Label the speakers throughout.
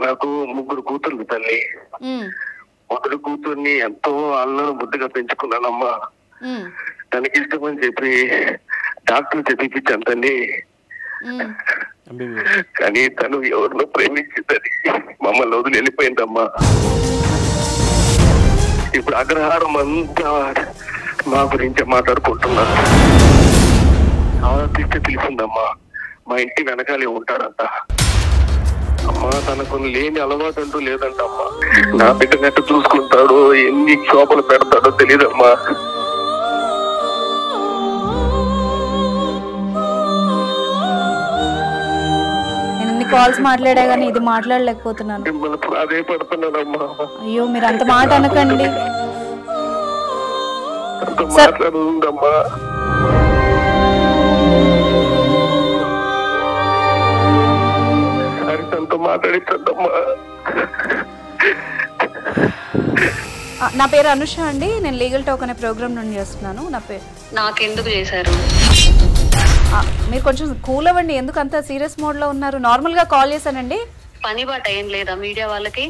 Speaker 1: నాకు ముగ్గురు కూతుర్లు తల్లి. మొదటి కూతుర్ని ఎంతో అల్లం బుద్ధిగా పెంచుకున్నానమ్మా. తనకి ఇష్టమని చెప్పి డాక్టర్ చదివించాను తల్లి. కానీ తను ఎవరినో ప్రేమించిందని మమ్మల్ని వదిలి వెళ్ళిపోయిందమ్మా. ఇప్పుడు అగ్రహారం అంతా మా గురించి మాట్లాడుకుంటున్నారు. ఆలోచిస్తే తెలిసిందమ్మా, మా ఇంటి వెనకాలే ఉంటాడంట. అమ్మా తనకు లేని అలవాటు అంటూ లేదంటమ్మా. నా బిడ్డనట్టు చూసుకుంటాడో ఎన్ని క్షోభలు పెడతాడో తెలియదమ్మా.
Speaker 2: కాల్స్ మాట్లాడా గానీ ఇది మాట్లాడలేకపోతున్నాను.
Speaker 1: అదే పడుతున్నానమ్మా.
Speaker 2: అయ్యో మీరు అంత మాట అనకండి.
Speaker 1: మాట్లాడుందమ్మా. హరితతో మాట్లాడించద్దమ్మా.
Speaker 2: నా పేరు అనుష అండి. నేను లీగల్ టాక్ అనే ప్రోగ్రామ్ నుండి చేస్తున్నాను. నా పేరు
Speaker 3: నాకెందుకు చేశారు?
Speaker 2: మీరు కొంచెం కూల్ అవ్వండి. ఎందుకు అంత సీరియస్ మోడ్ లో ఉన్నారు? నార్మల్ గా కాల్ చేశానండి.
Speaker 3: పని బాట ఏం లేదా మీడియా వాళ్ళకి?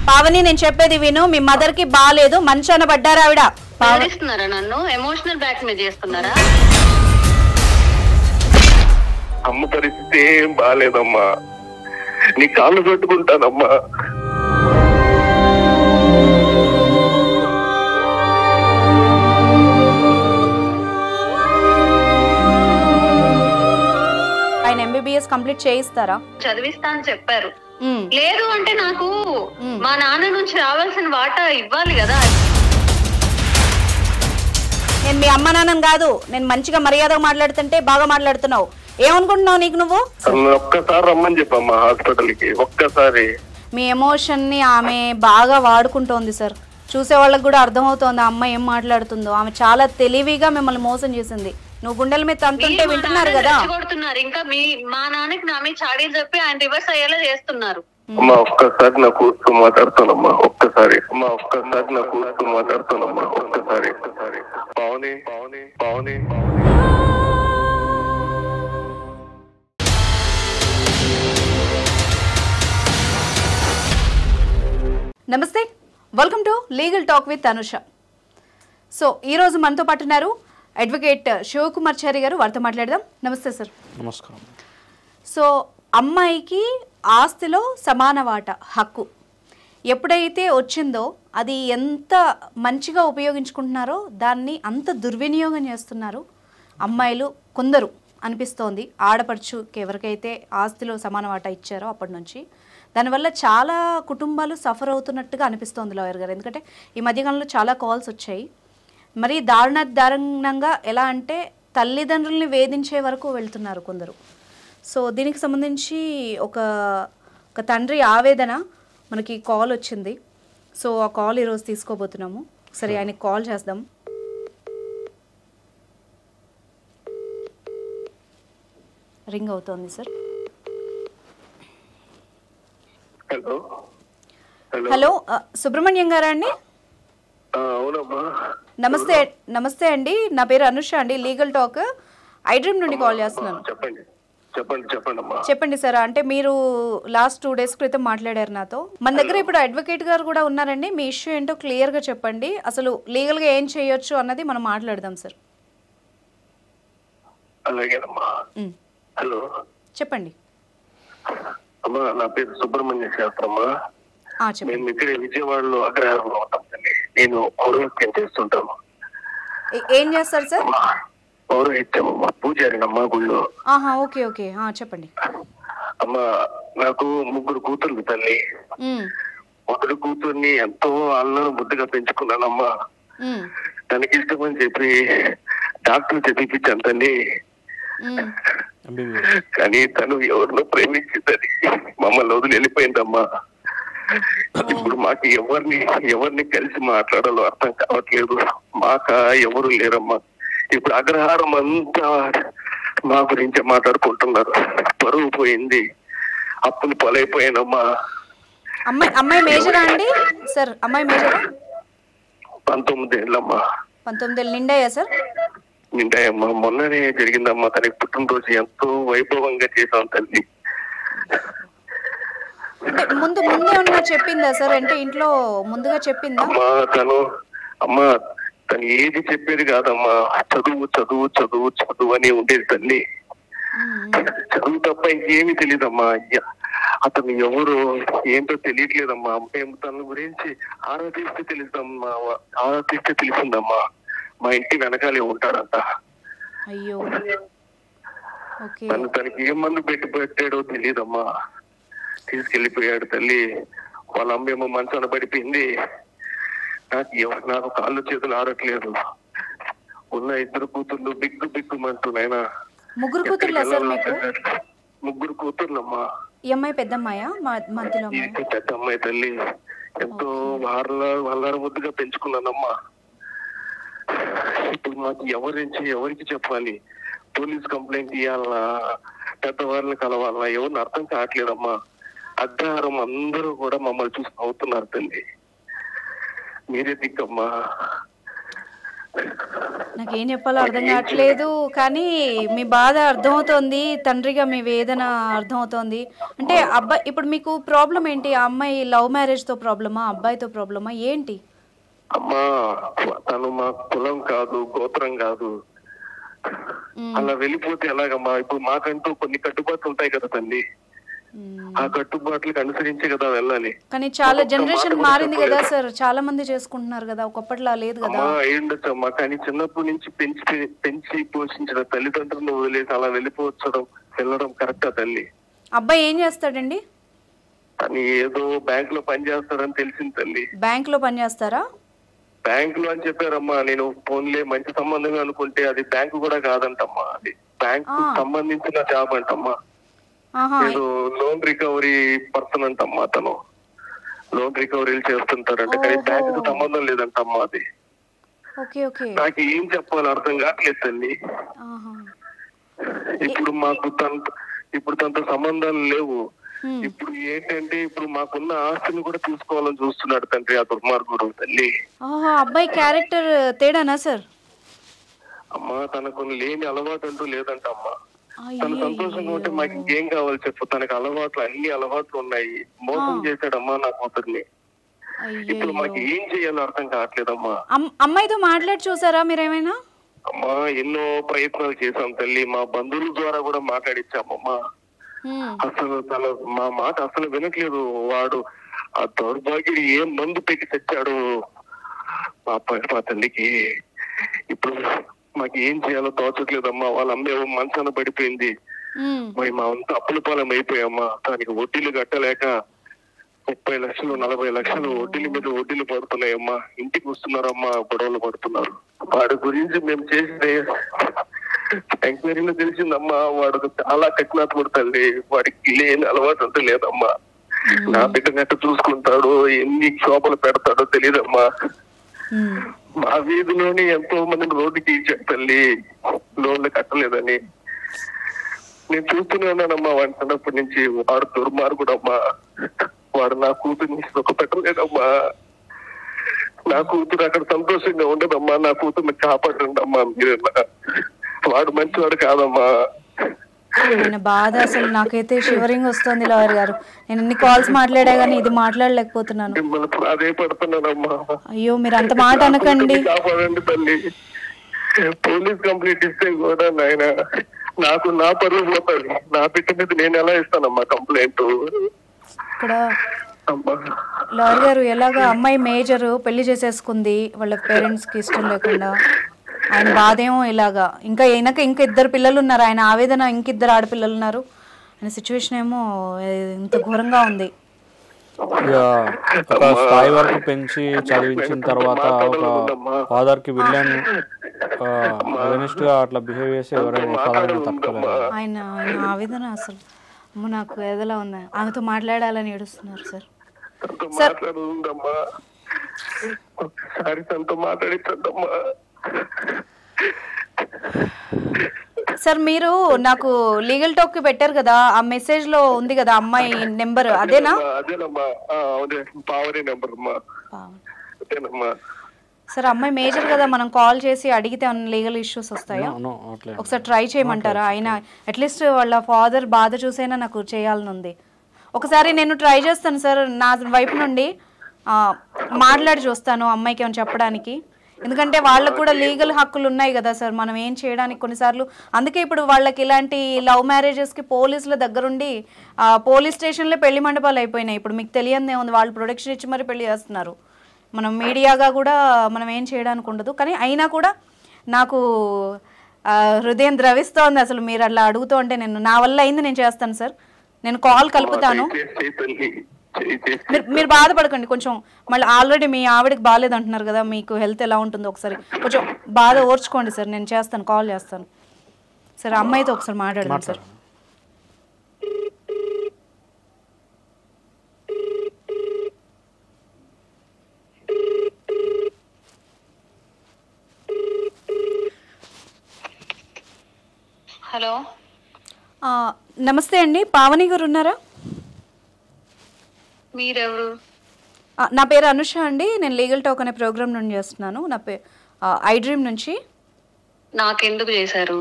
Speaker 2: పావని నేను చెప్పేది విను. మీ మదర్ కి బాలేదు, మంచాన పడ్డారా ఆవిడ.
Speaker 3: పావనిస్తున్నారా? నన్ను ఎమోషనల్ బ్లాక్ మెయిల్ చేస్తున్నారా?
Speaker 1: అమ్మ పరిస్థితి ఏం బాలేదమ్మా. నీ కాళ్ళు పెట్టుకుంటానమ్మా.
Speaker 2: MBBS complete చేయిస్తారా?
Speaker 3: చదివిస్తా అని చెప్పారు. లేదు అంటే నాకు మా నాన్న నుంచి రావాల్సిన వాటా ఇవ్వాలి కదా.
Speaker 2: నేను మీ అమ్మ నాన్నని కాదు, నేను మంచిగా మర్యాదగా మాట్లాడుతుంటే బాగా మాట్లాడుతున్నావు. ఏమనుకుంటున్నావు నీకు నువ్వు?
Speaker 1: ఒక్కసారి రమ్మని చెప్పమ్మా హాస్పిటల్కి. ఒక్కసారి.
Speaker 2: మీ ఎమోషన్ ని ఆమె బాగా వాడుకుంటోంది సార్. చూసే వాళ్ళకి కూడా అర్థమవుతోంది ఆ అమ్మాయి ఏం మాట్లాడుతుందో. ఆమె చాలా తెలివిగా మిమ్మల్ని మోసం చేసింది. నువ్వు గుండెల మీద తంతుంటే వింటున్నారు కదా.
Speaker 3: ఇంకా మా నాన్నకి నా మీద చాడీలు చెప్పి ఆయన రివర్స్ అయ్యేలా చేస్తున్నారు.
Speaker 1: అమ్మా ఒక్కసారి నా కూర్చో మాట్లాడుతానమ్మా. ఒక్కసారి అమ్మా ఒక్కసారి నా కూర్చో మాట్లాడుతానమ్మా. ఒక్కసారి ఒక్కసారి. పావని పావని పావని.
Speaker 2: నమస్తే, welcome to legal talk with Anusha. So ఈరోజు మనతో పాటు ఉన్నారు అడ్వకేట్ శివకుమార్చారి గారు. వారితో మాట్లాడదాం. నమస్తే సార్.
Speaker 4: నమస్కారం.
Speaker 2: సో అమ్మాయికి ఆస్తిలో సమాన వాటా హక్కు ఎప్పుడైతే వచ్చిందో అది ఎంత మంచిగా ఉపయోగించుకుంటున్నారో దాన్ని అంత దుర్వినియోగం చేస్తున్నారు అమ్మాయిలు కొందరు అనిపిస్తోంది. ఆడపడుచుకి ఎవరికైతే ఆస్తిలో సమాన వాటా ఇచ్చారో అప్పటి నుంచి దానివల్ల చాలా కుటుంబాలు సఫర్ అవుతున్నట్టుగా అనిపిస్తోంది లాయర్ గారు. ఎందుకంటే ఈ మధ్యకాలంలో చాలా కాల్స్ వచ్చాయి. మరి దారుణంగా ఎలా అంటే తల్లిదండ్రుల్ని వేధించే వరకు వెళ్తున్నారు కొందరు. సో దీనికి సంబంధించి ఒక తండ్రి ఆవేదన మనకి కాల్ వచ్చింది. సో ఆ కాల్ ఈరోజు తీసుకోబోతున్నాము. సరే ఆయనకి కాల్ చేద్దాం. రింగ్ అవుతోంది సార్.
Speaker 1: హలో
Speaker 2: హలో సుబ్రహ్మణ్యం గారా అండి?
Speaker 1: అవునమ్మా.
Speaker 2: నమస్తే. నమస్తే అండి, నా పేరు అనుష అండి. లీగల్ టాక్ ఐడ్రీమ్ నుండి కాల్ చేస్తున్నాను.
Speaker 1: చెప్పండి చెప్పండి చెప్పండి అమ్మా.
Speaker 2: చెప్పండి సార్. అంటే మీరు లాస్ట్ 2 days క్రితం మాట్లాడారు నాతో. మన దగ్గర ఇప్పుడు అడ్వకేట్ గారు కూడా ఉన్నారండి. మీ ఇష్యూ ఏంటో క్లియర్గా చెప్పండి. అసలు లీగల్గా ఏం చేయొచ్చు అన్నది మనం మాట్లాడదాం సార్.
Speaker 1: అలాగేనమ్మా. హలో
Speaker 2: చెప్పండి
Speaker 1: అమ్మా. నా పేరు సుబ్రహ్మణ్య శాస్త్రమ్మా. మేము ఇక్కడ విజయవాడలో అగ్రహారంలో ఉంటాం. నేను పౌరోహిత్యం చేస్తుంటాను.
Speaker 2: ఏం చేస్తారు సార్?
Speaker 1: పౌరోహిత్యం పూజారినమ్మా గుళ్ళో.
Speaker 2: ఓకే ఓకే చెప్పండి
Speaker 1: అమ్మా. నాకు ముగ్గురు కూతుర్లు తల్లి. మొదటి కూతుర్ని ఎంతో అల్లం బుద్ధిగా పెంచుకున్నానమ్మా. తనకి ఇష్టమని చెప్పి డాక్టర్ చదివించాను తల్లి. కానీ తను ఎవరినో ప్రేమించిందని మమ్మల్ని వదిలి వెళ్ళిపోయిందమ్మా. ఇప్పుడు మాకు ఎవరిని కలిసి మాట్లాడాలో అర్థం కావట్లేదు. మాక ఎవరు లేరమ్మా. ఇప్పుడు అగ్రహారం అంతా మా గురించి మాట్లాడుకుంటున్నారు. పరువు పోయింది, అప్పులు పాలైపోయానమ్మా.
Speaker 2: అమ్మాయి మేజరా అండి సార్? అమ్మాయి మేజరా?
Speaker 1: 19 ఏళ్ళమ్మా.
Speaker 2: 19 ఏళ్ళు నిండాయా సార్?
Speaker 1: నిండాయమ్మా. మొన్ననే జరిగిందమ్మా. తనకి పుట్టినరోజు ఎంతో వైభవంగా చేశాం తల్లి.
Speaker 2: అంటే ముందేమన్నా చెప్పిందా సార్? అంటే ఇంట్లో ముందుగా చెప్పిందా?
Speaker 1: అమ్మా తను ఏది చెప్పేది కాదమ్మా. చదువు చదువు చదువు చదువు అని ఉండేది తల్లి. చదువు తప్ప ఇంకేమీ తెలియదమ్మా. అతను ఎవరు ఏంటో తెలియట్లేదమ్మా. మేము తన గురించి ఆరాధిస్తే తెలుసమ్మా. ఆరాధిస్తే తెలిసిందమ్మా మా ఇంటి వెనకాలే ఉంటాడంట.
Speaker 2: అయ్యో,
Speaker 1: తనకి ఏం మందు పెట్టాడో తెలియదమ్మా. తీసుకెళ్లిపోయాడు తల్లి. వాళ్ళ అమ్మేమో మంచాన పడిపోయింది. నాకు కాళ్ళు చేతులు ఆడట్లేదు. ఉన్న 2 కూతుర్లు బిగ్గుమంటూ నాయనా.
Speaker 2: ముగ్గురు కూతుర్లా సార్ మీకు?
Speaker 1: 3 కూతుర్లమ్మా.
Speaker 2: ఈ అమ్మాయి పెద్దమ్మాయా?
Speaker 1: పెద్ద అమ్మాయి తల్లి. ఎంతో వాళ్ళ ముద్దుగా పెంచుకున్నానమ్మా. ఇప్పుడు మాకు ఎవరికి చెప్పాలి? పోలీస్ కంప్లైంట్ ఇవ్వాలన్నా, పెద్దవారిని కలవాలన్నా ఎవరిని అర్థం కావట్లేదమ్మా. అగ్రహారం అందరూ కూడా మమ్మల్ని చూసి అవుతున్నారు తల్లి. మీరే దిక్కమ్మా.
Speaker 2: నాకేం చెప్పాలో అర్థం కావట్లేదు, కానీ మీ బాధ అర్థమవుతోంది. తండ్రిగా మీ వేదన అర్థమవుతోంది. అంటే అబ్బాయి ఇప్పుడు మీకు ప్రాబ్లం ఏంటి? ఆ అమ్మాయి లవ్ మ్యారేజ్ తో ప్రాబ్లమా, అబ్బాయితో ప్రాబ్లమా ఏంటి?
Speaker 1: అమ్మా తను మా కులం కాదు, గోత్రం కాదు. అలా వెళ్ళిపోతే ఎలాగమ్మా? ఇప్పుడు మాకంటూ కొన్ని కట్టుబాట్లు ఉంటాయి కదా తల్లి. ఆ కట్టుబాట్లకు అనుసరించే కదా వెళ్ళాలి.
Speaker 2: కానీ చాలా జనరేషన్ మారింది కదా సార్, చాలా మంది చేసుకుంటున్నారు కదా, ఒకప్పటిలా లేదు కదా.
Speaker 1: అయ్యుండొచ్చమ్మా, కానీ చిన్నప్పటి నుంచి పెంచి పోషించిన తల్లిదండ్రులను వదిలేసి అలా వెళ్ళడం కరెక్టా తల్లి?
Speaker 2: అబ్బాయి ఏం చేస్తాడండి?
Speaker 1: అని ఏదో బ్యాంక్ లో పని చేస్తాడని తెలిసింది తల్లి.
Speaker 2: బ్యాంక్ లో పని చేస్తారా?
Speaker 1: బ్యాంక్ లో అని చెప్పారమ్మా. నేను ఫోన్లే మంచి సంబంధంగా అనుకుంటే అది బ్యాంకు కూడా కాదంటమ్మా. అది బ్యాంక్ సంబంధించిన జాబ్ అంటమ్మా. నేను లోన్ రికవరీ పర్సన్ అంటమ్మా. అతను లోన్ రికవరీలు చేస్తుంటాడంట, కానీ బ్యాంకు సంబంధం లేదంటమ్మా. అది నాకు ఏం చెప్పాలి అర్థం కావట్లేదు తల్లి. ఇప్పుడు తనతో సంబంధాలు లేవు. ఇప్పుడు ఏంటంటే ఇప్పుడు మాకున్న ఆస్తిని కూడా తీసుకోవాలని చూస్తున్నాడు తండ్రి, ఆ దుర్మార్గుడు తల్లి.
Speaker 2: అబ్బాయి క్యారెక్టర్ తేడానా సార్?
Speaker 1: అమ్మా తనకు లేని అలవాటు అంటూ లేదంటమ్మా. తను సంతోషంగా ఉంటే మాకు ఇంకేం కావాలి చెప్పు. తనకు అన్ని అలవాట్లు ఉన్నాయి. మోసం చేశాడమ్మా నా కూతుర్ని. ఇప్పుడు మాకు ఏం చేయాలో అర్థం కావట్లేదమ్మా.
Speaker 2: అమ్మాయితో మాట్లాడి చూసారా మీరేమైనా?
Speaker 1: అమ్మా ఎన్నో ప్రయత్నాలు చేశాం తల్లి. మా బంధువుల ద్వారా కూడా మాట్లాడిచ్చామమ్మా. అసలు మా మాట అసలు వినట్లేదు. వాడు ఆ దౌర్భాగ్యుడు ఏం మందు పెట్టి తెచ్చాడు మా తల్లికి. ఇప్పుడు మాకు ఏం చేయాలో తోచట్లేదమ్మా. వాళ్ళ అమ్మ మంచాన పడిపోయింది. మరి మా అంత అప్పుల పాలెం అయిపోయామ్మా. దానికి వడ్డీలు కట్టలేక 30 లక్షలు 40 లక్షలు వడ్డీల మీద వడ్డీలు పడుతున్నాయమ్మా. ఇంటికి వస్తున్నారమ్మా, గొడవలు పడుతున్నారు. వాడి గురించి మేము చేసిన ఎంక్వైరీలో తెలిసిందమ్మా, వాడు చాలా కఠినాత్ముడు తల్లి. వాడికి లేని అలవాటు అంటూ లేదమ్మా. నా బిడ్డనట్టు చూసుకుంటాడు, ఎన్ని క్షోభలు పెడతాడో తెలియదమ్మా. మా వీధిలోని ఎంతో మందిని రోడ్డుకి ఇచ్చాడు తల్లి, లోన్లు కట్టలేదని. నేను చూస్తూనే ఉన్నానమ్మా వాడి చిన్నప్పటి నుంచి. వాడు దుర్మార్గుడమ్మా. వాడు నా కూతుర్ని సుఖ పెట్టలేదమ్మా. నా కూతురు అక్కడ సంతోషంగా ఉండదమ్మా. నా కూతుర్ని కాపాడండి అమ్మా మీరేనా. వాడు మంచివాడు కాదమ్మా.
Speaker 2: ఆయన బాధ అసలు నాకైతే షివరింగ్ వస్తుంది లాయర్ గారు. నేను ఎన్ని కాల్స్ మాట్లాడా గానీ ఇది మాట్లాడలేకపోతున్నాను.
Speaker 1: అదే పడుతున్నానమ్మా.
Speaker 2: అయ్యో మీరు అంత మాట అనకండి.
Speaker 1: కాపాడండి తల్లి. పోలీస్ కంప్లైంట్ ఇస్తే కూడా నాయన నాకు నా పరువు పోతుంది. నా బిడ్డ మీద నేను ఎలా ఇస్తానమ్మా కంప్లైంట్?
Speaker 2: ఇక్కడ లాయర్ గారు ఎలాగా అమ్మాయి మేజర్ పెళ్లి చేసేసుకుంది వాళ్ళ పేరెంట్స్ కి ఇష్టం లేకుండా. ఆయన బాధేమో ఇలాగా. ఇంకా ఈయనక ఇంకా 2 పిల్లలు ఉన్నారు. ఆయన ఆవేదన ఇంక 2 ఆడపిల్లలు ఉన్నారు. ఆయన సిచ్యువేషన్ ఏమో ఇంత ఘోరంగా ఉంది.
Speaker 4: ఒక స్థాయి వరకు పెంచి చదివించిన తర్వాత ఒక ఫాదర్ కి విలన్ అగెనిస్ట్ గా అట్లా బిహేవ్ చేసి ఎవరైనా తట్టుకోలేరు.
Speaker 2: ఆయన ఆవేదన అసలు నాకు ఎదలా ఉంది. ఆమెతో మాట్లాడాలని ఏడుస్తున్నారు సార్. సార్ మీరు నాకు లీగల్ టాక్ పెట్టారు కదా, ఆ మెసేజ్ లో ఉంది కదా అమ్మాయి నెంబర్, అదేనా? సార్ అమ్మాయి మేజర్ కదా, మనం కాల్ చేసి అడిగితే లీగల్ ఇష్యూస్ వస్తాయా? ఒకసారి ట్రై చేయమంటారా? అయినా అట్లీస్ట్ వాళ్ళ ఫాదర్ బాధ చూసైనా నాకు చేయాలని ఉంది. ఒకసారి నేను ట్రై చేస్తాను సార్, నా వైపు నుండి మాట్లాడి చూస్తాను అమ్మాయికి ఏమైనా చెప్పడానికి. ఎందుకంటే వాళ్ళకు కూడా లీగల్ హక్కులు ఉన్నాయి కదా సార్, మనం ఏం చేయడానికి కొన్నిసార్లు. అందుకే ఇప్పుడు వాళ్ళకి ఇలాంటి లవ్ మ్యారేజెస్కి పోలీసుల దగ్గరుండి పోలీస్ స్టేషన్లో పెళ్లి మండపాలు అయిపోయినాయి. ఇప్పుడు మీకు తెలియదే ఉంది, వాళ్ళు ప్రొటెక్షన్ ఇచ్చి మరి పెళ్లి చేస్తున్నారు. మనం మీడియాగా కూడా మనం ఏం చేయడానికి ఉండదు. కానీ అయినా కూడా నాకు హృదయం ద్రవిస్తోంది అసలు మీరు అట్లా అడుగుతూ ఉంటే. నా వల్ల అయింది, నేను చేస్తాను సార్, నేను కాల్ కలుపుతాను. మీరు బాధపడకండి కొంచెం. మళ్ళీ ఆల్రెడీ మీ ఆవిడకి బాగాలేదు అంటున్నారు కదా, మీకు హెల్త్ ఎలా ఉంటుందో ఒకసారి కొంచెం బాధ ఓర్చుకోండి సార్. నేను చేస్తాను, కాల్ చేస్తాను సార్. అమ్మాయితో ఒకసారి మాట్లాడదాం సార్.
Speaker 3: హలో,
Speaker 2: నమస్తే అండి, పావని గారు ఉన్నారా?
Speaker 3: మీరెవరు?
Speaker 2: నా పేరు అనుష అండి, నేను లీగల్ టాక్ అనే ప్రోగ్రామ్ నుండి చేస్తున్నాను. నా ఐ డ్రీమ్ నుంచి.
Speaker 3: నాకెందుకు చేశారు?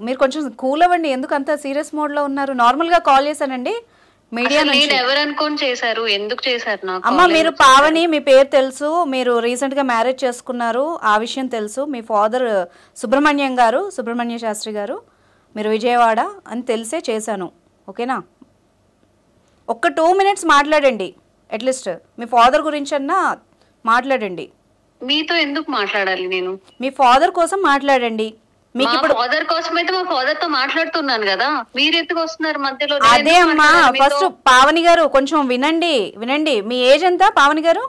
Speaker 2: మీరు కొంచెం కూల్ అవ్వండి, ఎందుకు అంత సీరియస్ మోడ్లో ఉన్నారు? నార్మల్గా కాల్ చేశానండి మీడియా నుంచి.
Speaker 3: ఎవరు అనుకోని చేశారు? ఎందుకు చేశారు నాకు?
Speaker 2: అమ్మ మీరు పావని, మీ పేరు తెలుసు, మీరు రీసెంట్గా మ్యారేజ్ చేసుకున్నారు, ఆ విషయం తెలుసు. మీ ఫాదర్ సుబ్రహ్మణ్యం గారు, సుబ్రహ్మణ్య శాస్త్రి గారు, మీరు విజయవాడ అని తెలిసే చేశాను. ఓకేనా? ఒక్క 2 minutes మాట్లాడండి అట్లీస్ట్. మీ ఫాదర్ గురించి అన్నా మాట్లాడండి.
Speaker 3: మీతో ఎందుకు మాట్లాడాలి నేను?
Speaker 2: మీ ఫాదర్ కోసం మాట్లాడండి. మీకు ఇప్పుడు
Speaker 3: ఫాదర్ కోసం అయితే మా ఫాదర్ తో మాట్లాడుతున్నాను కదా, మీరు ఎందుకు వస్తున్నారు మధ్యలో?
Speaker 2: అదే అమ్మా, ఫస్ట్ పావని గారు కొంచెం వినండి. మీ ఏజ్ ఎంత పావని గారు?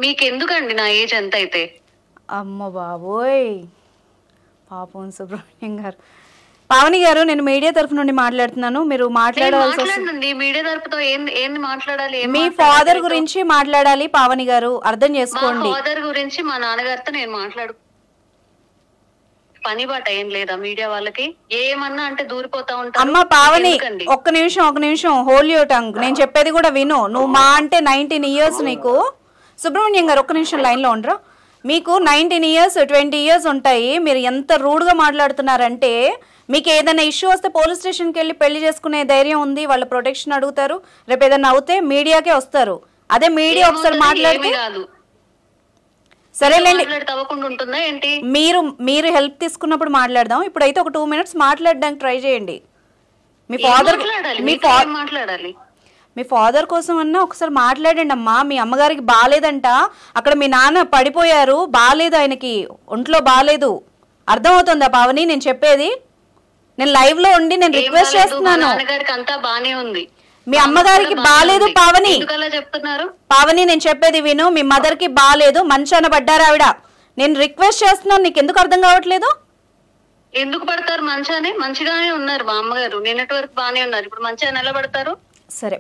Speaker 3: మీకెందుకండి నా ఏజ్ ఎంత అయితే?
Speaker 2: అమ్మ బాబోయ్, పాపం సుబ్రహ్మణ్యం గారు. పావని గారు, నేను మీడియా తరఫు నుండి మాట్లాడుతున్నాను. మీరు
Speaker 3: మాట్లాడండి. మీడియా తరపుతో ఏంది మాట్లాడాలి?
Speaker 2: మీ ఫాదర్ గురించి మాట్లాడాలి పావని గారు, అర్థం చేసుకోండి.
Speaker 3: ఫాదర్ గురించి మా నాన్నగారితో నేను మాట్లాడు పని బాట ఏం లేదా మీడియా వాళ్ళకి? ఏమన్నా అంటే దూరిపోతా ఉంటారు.
Speaker 2: అమ్మ పావని, ఒక్క నిమిషం, హోల్డ్ యువర్ టంగ్. నేను చెప్పేది కూడా విను. నువ్వు మా అంటే 19 years నీకు. సుబ్రహ్మణ్యం గారు ఒక్క నిమిషం లైన్లో ఉండరా. మీకు 19 years 20 years ఉంటాయి. మీరు ఎంత రూడ్గా మాట్లాడుతున్నారంటే, మీకు ఏదైనా ఇష్యూ వస్తే పోలీస్ స్టేషన్కి వెళ్ళి పెళ్లి చేసుకునే ధైర్యం ఉంది, వాళ్ళ ప్రొటెక్షన్ అడుగుతారు. రేపు ఏదైనా అవుతే మీడియాకే వస్తారు. అదే మీడియా ఒకసారి మాట్లాడితే సరేలేండి. మీరు హెల్ప్ తీసుకున్నప్పుడు మాట్లాడదాం. ఇప్పుడైతే ఒక 2 minutes మాట్లాడడానికి ట్రై చేయండి. మీ ఫాదర్ కోసం అన్నా ఒకసారి మాట్లాడండి అమ్మా. మీ అమ్మగారికి బాగాలేదంట, అక్కడ మీ నాన్న పడిపోయారు, బాగాలేదు, ఆయనకి ఒంట్లో బాగాలేదు. అర్థమవుతుందా పావని నేను చెప్పేది? నేను లైవ్ లో ఉండి నేను రిక్వెస్ట్ చేస్తున్నాను. మీ అమ్మగారికి బాలేదు పావని. పావని నేను చెప్పేది విను. మీ మదర్ కి బాలేదు, మంచాన పడ్డారు ఆవిడ. నేను రిక్వెస్ట్ చేస్తున్నాను, నీకు ఎందుకు అర్థం కావట్లేదు?
Speaker 3: ఎందుకు పడతారు? మంచిగానే ఉన్నారు మా అమ్మగారు, నిన్నటి వరకు బానే ఉన్నారు. ఇప్పుడు మంచిగా నిలబడతారు.
Speaker 2: సరే,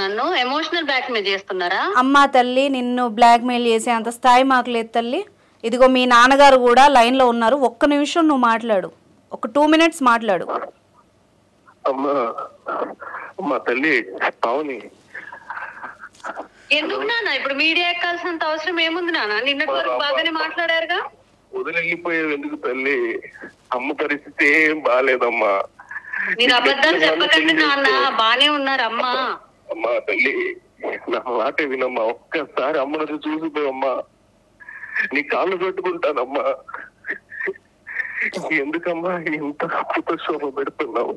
Speaker 3: నన్ను ఎమోషనల్ బ్లాక్ మెయిల్ చేస్తున్నారా?
Speaker 2: అమ్మా తల్లి, నిన్ను బ్లాక్ మెయిల్ చేసే అంత స్థాయి మాకు లేదు తల్లి. ఇదిగో మీ నాన్నగారు కూడా లైన్ లో ఉన్నారు. ఒక్క నిమిషం నువ్వు మాట్లాడు, ఒక 2 minutes మాట్లాడు.
Speaker 1: అమ్మా తల్లి పావని,
Speaker 3: ఎందుకు నాన్న ఇప్పుడు మీడియా ఎక్కాల్సినంత అవసరం ఏముంది నాన్న? నిన్నటి వరకు బాగానే మాట్లాడారుగా.
Speaker 1: వదిలిపోయేది ఎందుకు తల్లి? అమ్మ పరిస్థితి ఏం బాగాలేదమ్మా.
Speaker 3: మీరు అబద్ధాలు చెప్పకండి నాన్న, బానే ఉన్నారు అమ్మ.
Speaker 1: అమ్మా తల్లి, నా మాట వినమ్మా. ఒక్కసారి అమ్మను చూసిపోయమ్మా, నీ కాళ్ళు పెట్టుకుంటానమ్మా. ఎందుకమ్మా ఎంత కుతక్షోభ పెడుతున్నావు?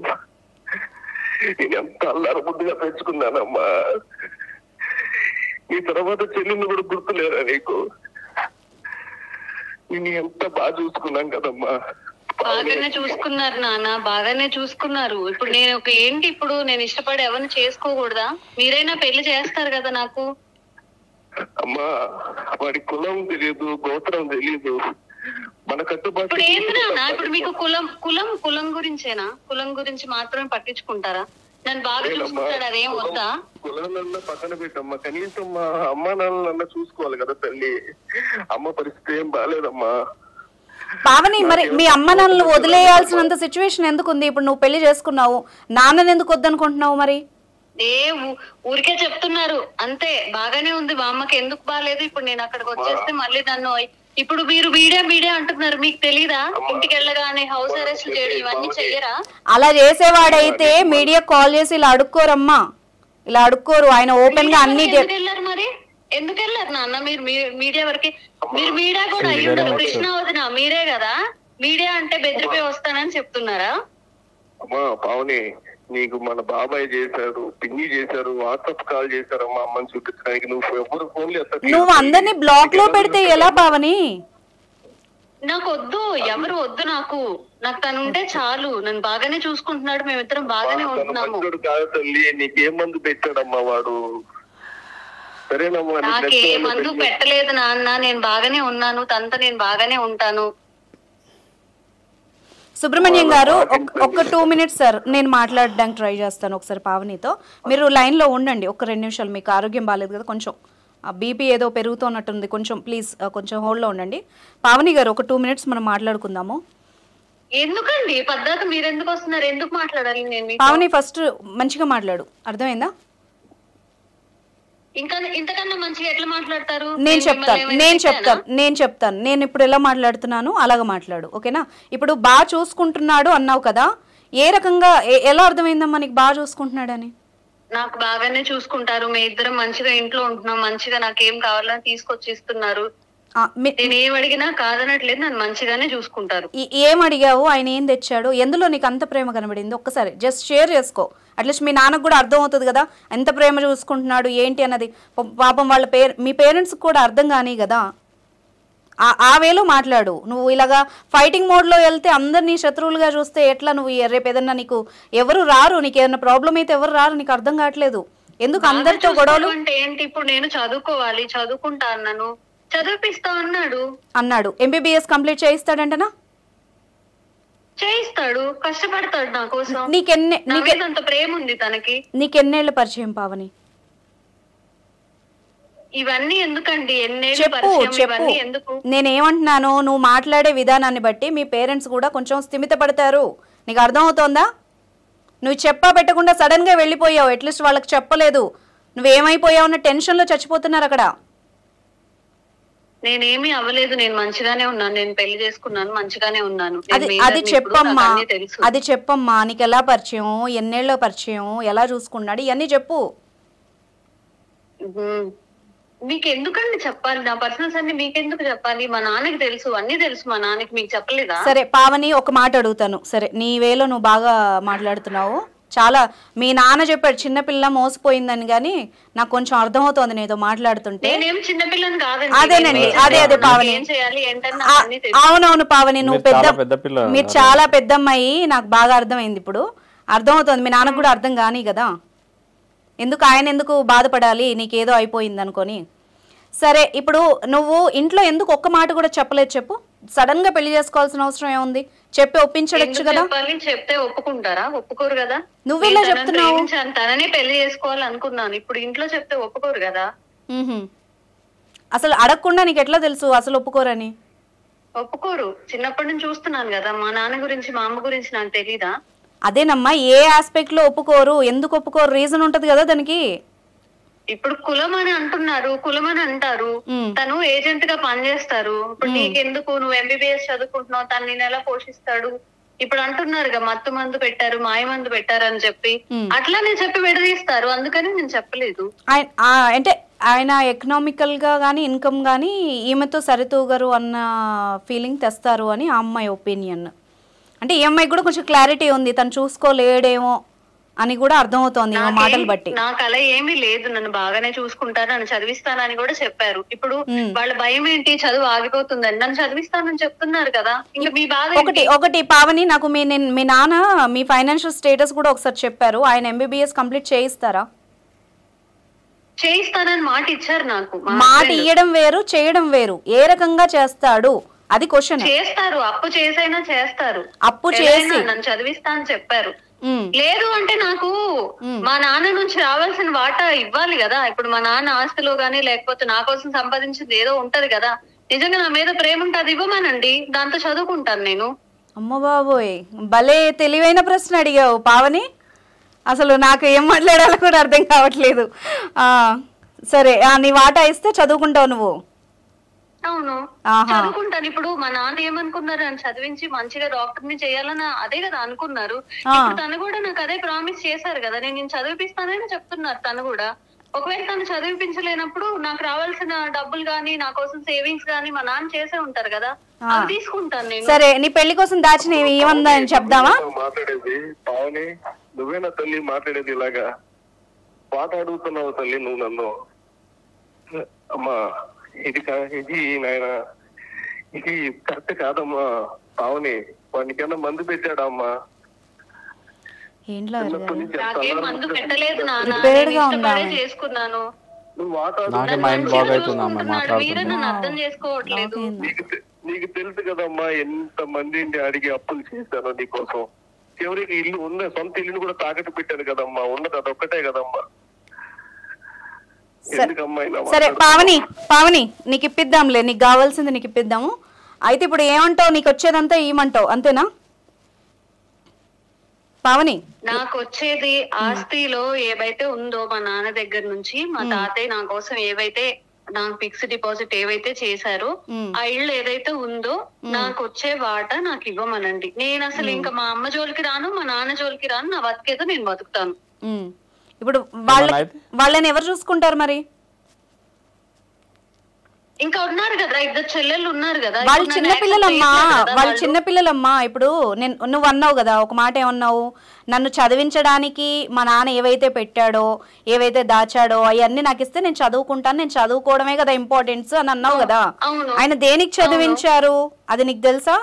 Speaker 1: నేను ఎంత అల్లారు బుద్ధిగా పెంచుకున్నానమ్మా. నీ తర్వాత చెల్లిని కూడా గుర్తులేరా నీకు? నేను ఎంత బాగా చూసుకున్నాం కదమ్మా.
Speaker 3: బాగానే చూసుకున్నారు నాన్న, బాగానే చూసుకున్నారు. ఇప్పుడు నేను ఏంటి, ఇప్పుడు నేను ఇష్టపడి ఎవరిని చేసుకోకూడదా? మీరైనా పెళ్లి చేస్తారు కదా నాకు.
Speaker 1: అమ్మా వాడి కులం తెలియదు, గోత్రం తెలియదు, మన కట్టుబాటు.
Speaker 3: ఇప్పుడు ఏంటి నాన్న, ఇప్పుడు మీకు కులం గురించేనా? కులం గురించి మాత్రమే పట్టించుకుంటారా? నన్ను బాగా చూసుకుంటాడు, అదేం వద్దా?
Speaker 1: కులాలన్నా పక్కన పెట్టమ్మా, కనీసం మా అమ్మ నాన్నలన్నా చూసుకోవాలి కదా తల్లి. అమ్మ పరిస్థితి ఏం బాగాలేదమ్మా.
Speaker 2: పావని, మరి మీ అమ్మ నాన్నలు వదిలేయాల్సినంత సిచ్యువేషన్ ఎందుకు ఉంది? ఇప్పుడు నువ్వు పెళ్లి చేసుకున్నావు, నాన్నని ఎందుకు వద్దనుకుంటున్నావు? మరి
Speaker 3: ఊరికే చెప్తున్నారు అంతే. బాగానే ఉంది మా అమ్మకి, ఎందుకు బాగాలేదు? ఇప్పుడు నేను అక్కడికి వచ్చేస్తే మళ్ళీ నన్ను ఇప్పుడు మీరు మీడియా అంటున్నారు, మీకు తెలీదా? ఇంటికి వెళ్ళగానే హౌస్ అరెస్ట్ చేయడం ఇవన్నీ చెయ్యరా?
Speaker 2: అలా చేసేవాడైతే మీడియా కాల్ చేసి ఇలా అడుక్కోరమ్మా, ఇలా అడుక్కోరు. ఆయన ఓపెన్ గా అన్ని
Speaker 3: వెళ్ళారు. మరి ఎందుకు వెళ్ళారు నాన్న మీరు మీడియా వరకు? మీరు మీడియా కూడా అయ్యుంటారు. కృష్ణ వదిన మీరే కదా. మీడియా అంటే బెదిరిపోయి వస్తానని చెప్తున్నారా?
Speaker 1: అమ్మా పావని, నీకు మన బాబాయ్ చేశారు, పిన్ని చేశారు, వాట్సాప్ కాల్ చేశారు మా అమ్మని చూపించడానికి. నువ్వు ఎవరు ఫోన్లు
Speaker 2: నువ్వు అందరినీ బ్లాక్ లో పెడితే ఎలా పావని?
Speaker 3: నాకు వద్దు, ఎవరు వద్దు. నాకు తను ఉంటే చాలు. నన్ను బాగానే చూసుకుంటున్నాడు, మేమిద్దరం బాగానే ఉంటున్నాము.
Speaker 1: కాదు తల్లి, నీకేం మందు పెట్టాడమ్మా వాడు? సరేనమ్మా,
Speaker 3: నాకే మందు పెట్టలేదు నాన్న, నేను బాగానే ఉన్నాను. తనతో నేను బాగానే ఉంటాను.
Speaker 2: సుబ్రహ్మణ్యం గారు ఒక 2 minutes సార్, నేను మాట్లాడడానికి ట్రై చేస్తాను ఒకసారి పావనితో. మీరు లైన్లో ఉండండి ఒక 2 నిమిషాలు. మీకు ఆరోగ్యం బాగాలేదు కదా, కొంచెం బీపీ ఏదో పెరుగుతున్నట్టుంది, కొంచెం ప్లీజ్ కొంచెం హోల్డ్లో ఉండండి. పావని గారు ఒక 2 minutes మనం మాట్లాడుకుందాము.
Speaker 3: ఎందుకండి పద్ధతి? మీరు ఎందుకు వస్తున్నారు? ఎందుకు మాట్లాడాలి నేను?
Speaker 2: పావని ఫస్ట్ మంచిగా మాట్లాడు, అర్థమైందా?
Speaker 3: ఇంకా ఇంతకన్నా మంచిగా ఎట్లా మాట్లాడతారు?
Speaker 2: నేను చెప్తాను. నేను ఇప్పుడు ఎలా మాట్లాడుతున్నాను అలాగ మాట్లాడు, ఓకేనా? ఇప్పుడు బాగా చూసుకుంటున్నాడు అన్నావు కదా, ఏ రకంగా ఎలా అర్థమైందమ్మా నీకు బాగా చూసుకుంటున్నాడని?
Speaker 3: నాకు బాగానే చూసుకుంటారు. మీ ఇద్దరం మంచిగా ఇంట్లో ఉంటున్నాం, మంచిగా నాకేం కావాలని తీసుకొచ్చి ఇస్తున్నారు. నేను ఏం అడిగినా కాదనట్లేదు, నన్ను మంచిగానే చూసుకుంటారు.
Speaker 2: ఏం అడిగావు, ఆయన ఏం తెచ్చాడు, ఎందులో నీకు అంత ప్రేమ కనబడింది? ఒక్కసారి జస్ట్ షేర్ చేసుకో, అట్లీస్ట్ మీ నాన్నకు కూడా అర్థం అవుతుంది కదా ఎంత ప్రేమ చూసుకుంటున్నాడు ఏంటి అన్నది. పాపం వాళ్ళ మీ పేరెంట్స్కి కూడా అర్థం కానీ కదా, ఆ వేలో మాట్లాడు. నువ్వు ఇలాగా ఫైటింగ్ మోడ్లో వెళ్తే అందరినీ శత్రువులుగా చూస్తే ఎట్లా? నువ్వు రేపు ఏదన్నా నీకు ఎవరు రారు, నీకు ఏదైనా ప్రాబ్లం అయితే ఎవరు రారు, నీకు అర్థం కావట్లేదు ఎందుకు అందరితో గొడవలు
Speaker 3: అంటే ఏంటి? ఇప్పుడు నేను చదువుకోవాలి, చదువుకుంటా అన్నాను, చదివిపిస్తా అన్నాడు.
Speaker 2: ఎంబీబీఎస్ కంప్లీట్ చేయిస్తాడంటనా?
Speaker 3: చేయిస్తాడు, కష్టపడతాడు నా కోసం. అంత ప్రేమ ఉంది తనకి.
Speaker 2: నీకెన్నేళ్ల పరిచయం పావని?
Speaker 3: ఇవన్నీ ఎందుకండి?
Speaker 2: చెప్పు. నేనేమంటున్నాను, నువ్వు మాట్లాడే విధానాన్ని బట్టి మీ పేరెంట్స్ కూడా కొంచెం స్థిమిత పడతారు. నీకు అర్థం అవుతోందా? నువ్వు చెప్పా పెట్టకుండా సడన్ గా వెళ్ళిపోయావు, అట్లీస్ట్ వాళ్ళకి చెప్పలేదు. నువ్వేమైపోయావు అన్న టెన్షన్ లో చచ్చిపోతున్నారు అక్కడ.
Speaker 3: నేనేమీ అవ్వలేదు, నేను మంచిగానే ఉన్నాను. నేను పెళ్లి చేసుకున్నాను, మంచిగానే ఉన్నాను.
Speaker 2: అది చెప్పమ్మా. నీకు ఎలా పరిచయం, ఎన్నేళ్ళ పరిచయం, ఎలా చూసుకున్నాడు, ఇవన్నీ చెప్పు.
Speaker 3: మీకు ఎందుకండి చెప్పాలి? నా పర్సనల్స్ అన్ని మీకెందుకు చెప్పాలి? మా నాన్నకి తెలుసు, అన్ని తెలుసు మా నాన్నకి. మీకు చెప్పలేదా?
Speaker 2: సరే పావని, ఒక మాట అడుగుతాను. సరే, నీ వేలో నువ్వు బాగా మాట్లాడుతున్నావు, చాలా. మీ నాన్న చెప్పాడు చిన్నపిల్ల మోసపోయిందని, కానీ నాకు కొంచెం అర్థమవుతోంది నీతో మాట్లాడుతుంటే. అదేనండి, అదే పావని. అవునవును పావని, నువ్వు మీరు చాలా పెద్ద అమ్మాయి, నాకు బాగా అర్థమైంది. ఇప్పుడు అర్థమవుతోంది, మీ నాన్నకు కూడా అర్థం కాని కదా, ఆయన ఎందుకు బాధపడాలి నీకేదో అయిపోయింది అనుకొని. సరే, ఇప్పుడు నువ్వు ఇంట్లో ఎందుకు ఒక్క మాట కూడా చెప్పలేదు చెప్పు? సడన్ గా పెళ్లి చేసుకోవాల్సిన అవసరం ఏముంది? చెప్పి ఒప్పించవచ్చు కదా.
Speaker 3: చెప్తే ఒప్పుకుంటారా? ఒప్పుకోరు కదా.
Speaker 2: నువ్వెలా చెప్తున్నావు?
Speaker 3: తననే పెళ్లి చేసుకోవాలనుకున్నాను, ఇప్పుడు ఇంట్లో చెప్తే ఒప్పుకోరు కదా.
Speaker 2: అసలు అడగకుండా నీకు ఎట్లా తెలుసు అసలు ఒప్పుకోరని?
Speaker 3: ఒప్పుకోరు, చిన్నప్పటి నుంచి చూస్తున్నాను కదా. మా నాన్న గురించి మా అమ్మ గురించి నాకు తెలీదా?
Speaker 2: అదేనమ్మా, ఏ ఆస్పెక్ట్ లో ఒప్పుకోరు, ఎందుకు ఒప్పుకోరు, రీజన్ ఉంటది కదా దానికి.
Speaker 3: ఇప్పుడు కులం అని అంటున్నారు, కులం అని అంటారు. తను ఏజెంట్ గా పనిచేస్తారు. ఇప్పుడు నీకెందుకు, నువ్వు ఎంబీబీఎస్ చదువుకుంటున్నావు, తను నేను ఎలా పోషిస్తాడు? ఇప్పుడు అంటున్నారు మత్తు మందు పెట్టారు, మాయ మందు పెట్టారు అని చెప్పి, అట్లా నేను చెప్పి విడదీస్తారు. అందుకని నేను చెప్పలేదు.
Speaker 2: అంటే ఆయన ఎకనామికల్ గా గానీ ఇన్కమ్ గానీ ఈమెతో సరితూగరు అన్న ఫీలింగ్ తెస్తారు అని ఆ అమ్మాయి ఒపీనియన్. అంటే ఈ అమ్మాయి కూడా కొంచెం క్లారిటీ ఉంది, తను చూసుకోలేడేమో అని కూడా అర్థమవుతోంది మాటలు బట్టి.
Speaker 3: నాకు అలా ఏమీ లేదు, నన్ను బాగానే చూసుకుంటారు, నన్ను చదివిస్తానని కూడా చెప్పారు. ఇప్పుడు వాళ్ళ భయం ఏంటి? చదువు ఆగిపోతుందని. నన్ను చదివిస్తానని చెప్తున్నారు కదా. ఇంకా మీ బాధ
Speaker 2: ఒకటి పావని, నాకు మీ నాన్న మీ ఫైనాన్షియల్ స్టేటస్ కూడా ఒకసారి చెప్పారు. ఆయన ఎంబీబీఎస్ కంప్లీట్ చేయిస్తారా?
Speaker 3: చేయిస్తానని మాట ఇచ్చారు నాకు.
Speaker 2: మాట ఇయ్యడం వేరు, చేయడం వేరు. ఏ రకంగా చేస్తాడు అది క్వశ్చన్.
Speaker 3: చేస్తారు, అప్పు చేసైనా చేస్తారు.
Speaker 2: అప్పు చేసి
Speaker 3: నన్ను చదివిస్తా అని చెప్పారు. లేదు అంటే నాకు మా నాన్న నుంచి రావాల్సిన వాటా ఇవ్వాలి కదా. ఇప్పుడు మా నాన్న ఆస్తిలో గానీ లేకపోతే నా కోసం సంపాదించింది ఏదో ఉంటది కదా. నిజంగా నా మీద ప్రేమ ఉంటే అది ఇవ్వమానండి, దాంతో చదువుకుంటాను నేను.
Speaker 2: అమ్మ బాబోయ్, భలే తెలివైన ప్రశ్న అడిగావు పావని. అసలు నాకు ఏం మాట్లాడాలో కూడా అర్థం కావట్లేదు. సరే, నీ వాటా ఇస్తే చదువుకుంటావు నువ్వు?
Speaker 3: అవును, చదువుకుంటాను. ఇప్పుడు మా నాన్న ఏమనుకున్నారు, అని చదివించి మంచిగా డాక్టర్ ని చేయాలని అదే కదా అనుకున్నారు. ఇప్పుడు తను కూడా నాకు అదే ప్రామిస్ చేశారు కదా, నేను చదివిపిస్తానని చెప్తున్నారు తను కూడా. ఒకవేళ తను చదివించలేనప్పుడు నాకు రావాల్సిన డబ్బులు గానీ, నా కోసం సేవింగ్స్ గానీ మా నాన్న చేసే ఉంటారు కదా, అవి తీసుకుంటాను నేను.
Speaker 2: సరే, నీ పెళ్లి కోసం దాచిన ఏమందా అని చెప్దామా?
Speaker 1: మాట్లాడేది పావని, నువ్వేనా తల్లి మాట్లాడేది ఇలాగా? పాట అడుగుతున్నావు తల్లి నువ్వు నన్ను. అమ్మా ఇది నాయన, ఇది కరెక్ట్ కాదమ్మా పావని. వాడికన్నా మందు పెట్టాడా అమ్మా?
Speaker 3: నాకేం మందు పెట్టలేదు నాన్న, చేసుకున్నాను. మీరే నన్ను అర్థం చేసుకోవట్లేదు.
Speaker 1: నీకు తెలుసు కదమ్మా ఎంత మందిని అడిగి అప్పులు చేశాను నీకోసం. చివరికి ఇల్లు ఉన్న సొంత ఇల్లుని కూడా తాకట్టు పెట్టాను కదమ్మా. ఉన్నది అదొక్కటే కదమ్మా.
Speaker 2: సరే పావని నీకు ఇప్పిద్దాంలే, నీకు కావాల్సింది నీకు ఇప్పిద్దాము. అయితే ఇప్పుడు ఏమంటావు, నీకు వచ్చేదంతా ఏమంటావు, అంతేనా పావని?
Speaker 3: నాకు వచ్చేది ఆస్తిలో ఏవైతే ఉందో మా నాన్న దగ్గర నుంచి, మా తాతయ్య నా కోసం ఏవైతే నాకు ఫిక్స్డ్ డిపాజిట్ ఏవైతే చేశారో, ఆ ఇల్లు ఏదైతే ఉందో నాకు వచ్చే వాటా నాకు ఇవ్వమనండి. నేను అసలు ఇంకా మా అమ్మ జోలికి రాను, మా నాన్న జోలికి రాను. నా బతికేదో నేను బతుకుతాను.
Speaker 2: ఇప్పుడు వాళ్ళని ఎవరు చూసుకుంటారు మరి?
Speaker 3: ఇంకా ఉన్నారు కదా, ఇద్దరు చెల్లెళ్ళు ఉన్నారు కదా.
Speaker 2: వాళ్ళు చిన్నపిల్లలమ్మా. ఇప్పుడు నువ్వు అన్నావు కదా ఒక మాట, ఏమన్నావు, నన్ను చదివించడానికి మా నాన్న ఏవైతే పెట్టాడో ఏవైతే దాచాడో అవన్నీ నాకు ఇస్తే నేను చదువుకుంటాను, నేను చదువుకోవడమే కదా ఇంపార్టెన్స్ అని అన్నావు కదా. ఆయన దేనికి చదివించారు అది నీకు తెలుసా?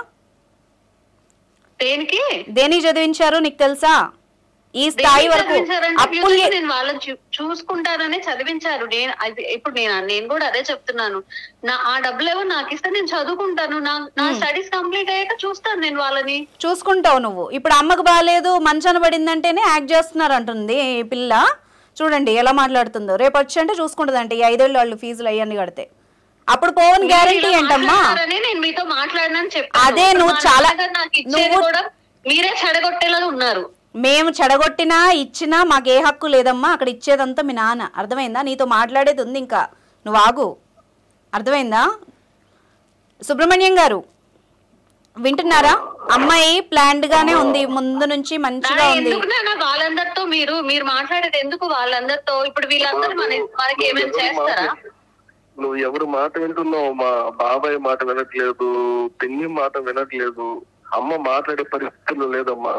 Speaker 2: దేనికి చదివించారు నీకు తెలుసా? ఈ స్థాయి వరకు
Speaker 3: నేను వాళ్ళని చూసుకుంటారని చదివించారు. ఇప్పుడు నేను కూడా అదే చెప్తున్నాను. ఆ డబ్బులు ఏమో నాకు ఇస్తే నేను చదువుకుంటాను. నా స్టడీస్ కంప్లీట్ అయ్యాక చూస్తాను నేను వాళ్ళని.
Speaker 2: చూసుకుంటావు నువ్వు. ఇప్పుడు అమ్మకు బాగాలేదు, మంచాన పడిందంటేనే యాక్ట్ చేస్తున్నారు అంటుంది ఈ పిల్ల. చూడండి ఎలా మాట్లాడుతుందో. రేపు వచ్చి అంటే చూసుకుంటదంటే ఈ 5 ఏళ్ళు వాళ్ళు ఫీజులు అయ్యని కడితే అప్పుడు పోవని గ్యారంటీ ఏంటమ్మా?
Speaker 3: నేను మీతో మాట్లాడినని
Speaker 2: అదే నువ్వు చాలా
Speaker 3: మీరే చెడగొట్టేలా ఉన్నారు.
Speaker 2: మేము చెడగొట్టినా ఇచ్చినా మాకు ఏ హక్కు లేదమ్మా. అక్కడ ఇచ్చేదంతా మీ నాన్న. అర్థమైందా? నీతో మాట్లాడేది ఉంది ఇంకా, నువ్వు ఆగు. అర్థమైందా? సుబ్రహ్మణ్యం గారు వింటున్నారా? అమ్మాయి ప్లాన్డ్ గానే ఉంది, ముందు నుంచి మంచిగా ఉంది.
Speaker 3: వాళ్ళందరితో మీరు మాట్లాడేది ఎందుకు? వాళ్ళందరితో ఇప్పుడు వీళ్ళందరూ మనకి ఏమైనా చేస్తారా?
Speaker 1: నువ్వు ఎవరు మాట వింటున్నావు? మా బాబాయ్ మాట వినట్లేదు, పిన్ని మాట వినట్లేదు, అమ్మ మాట్లాడే పరిస్థితులు లేదమ్మా.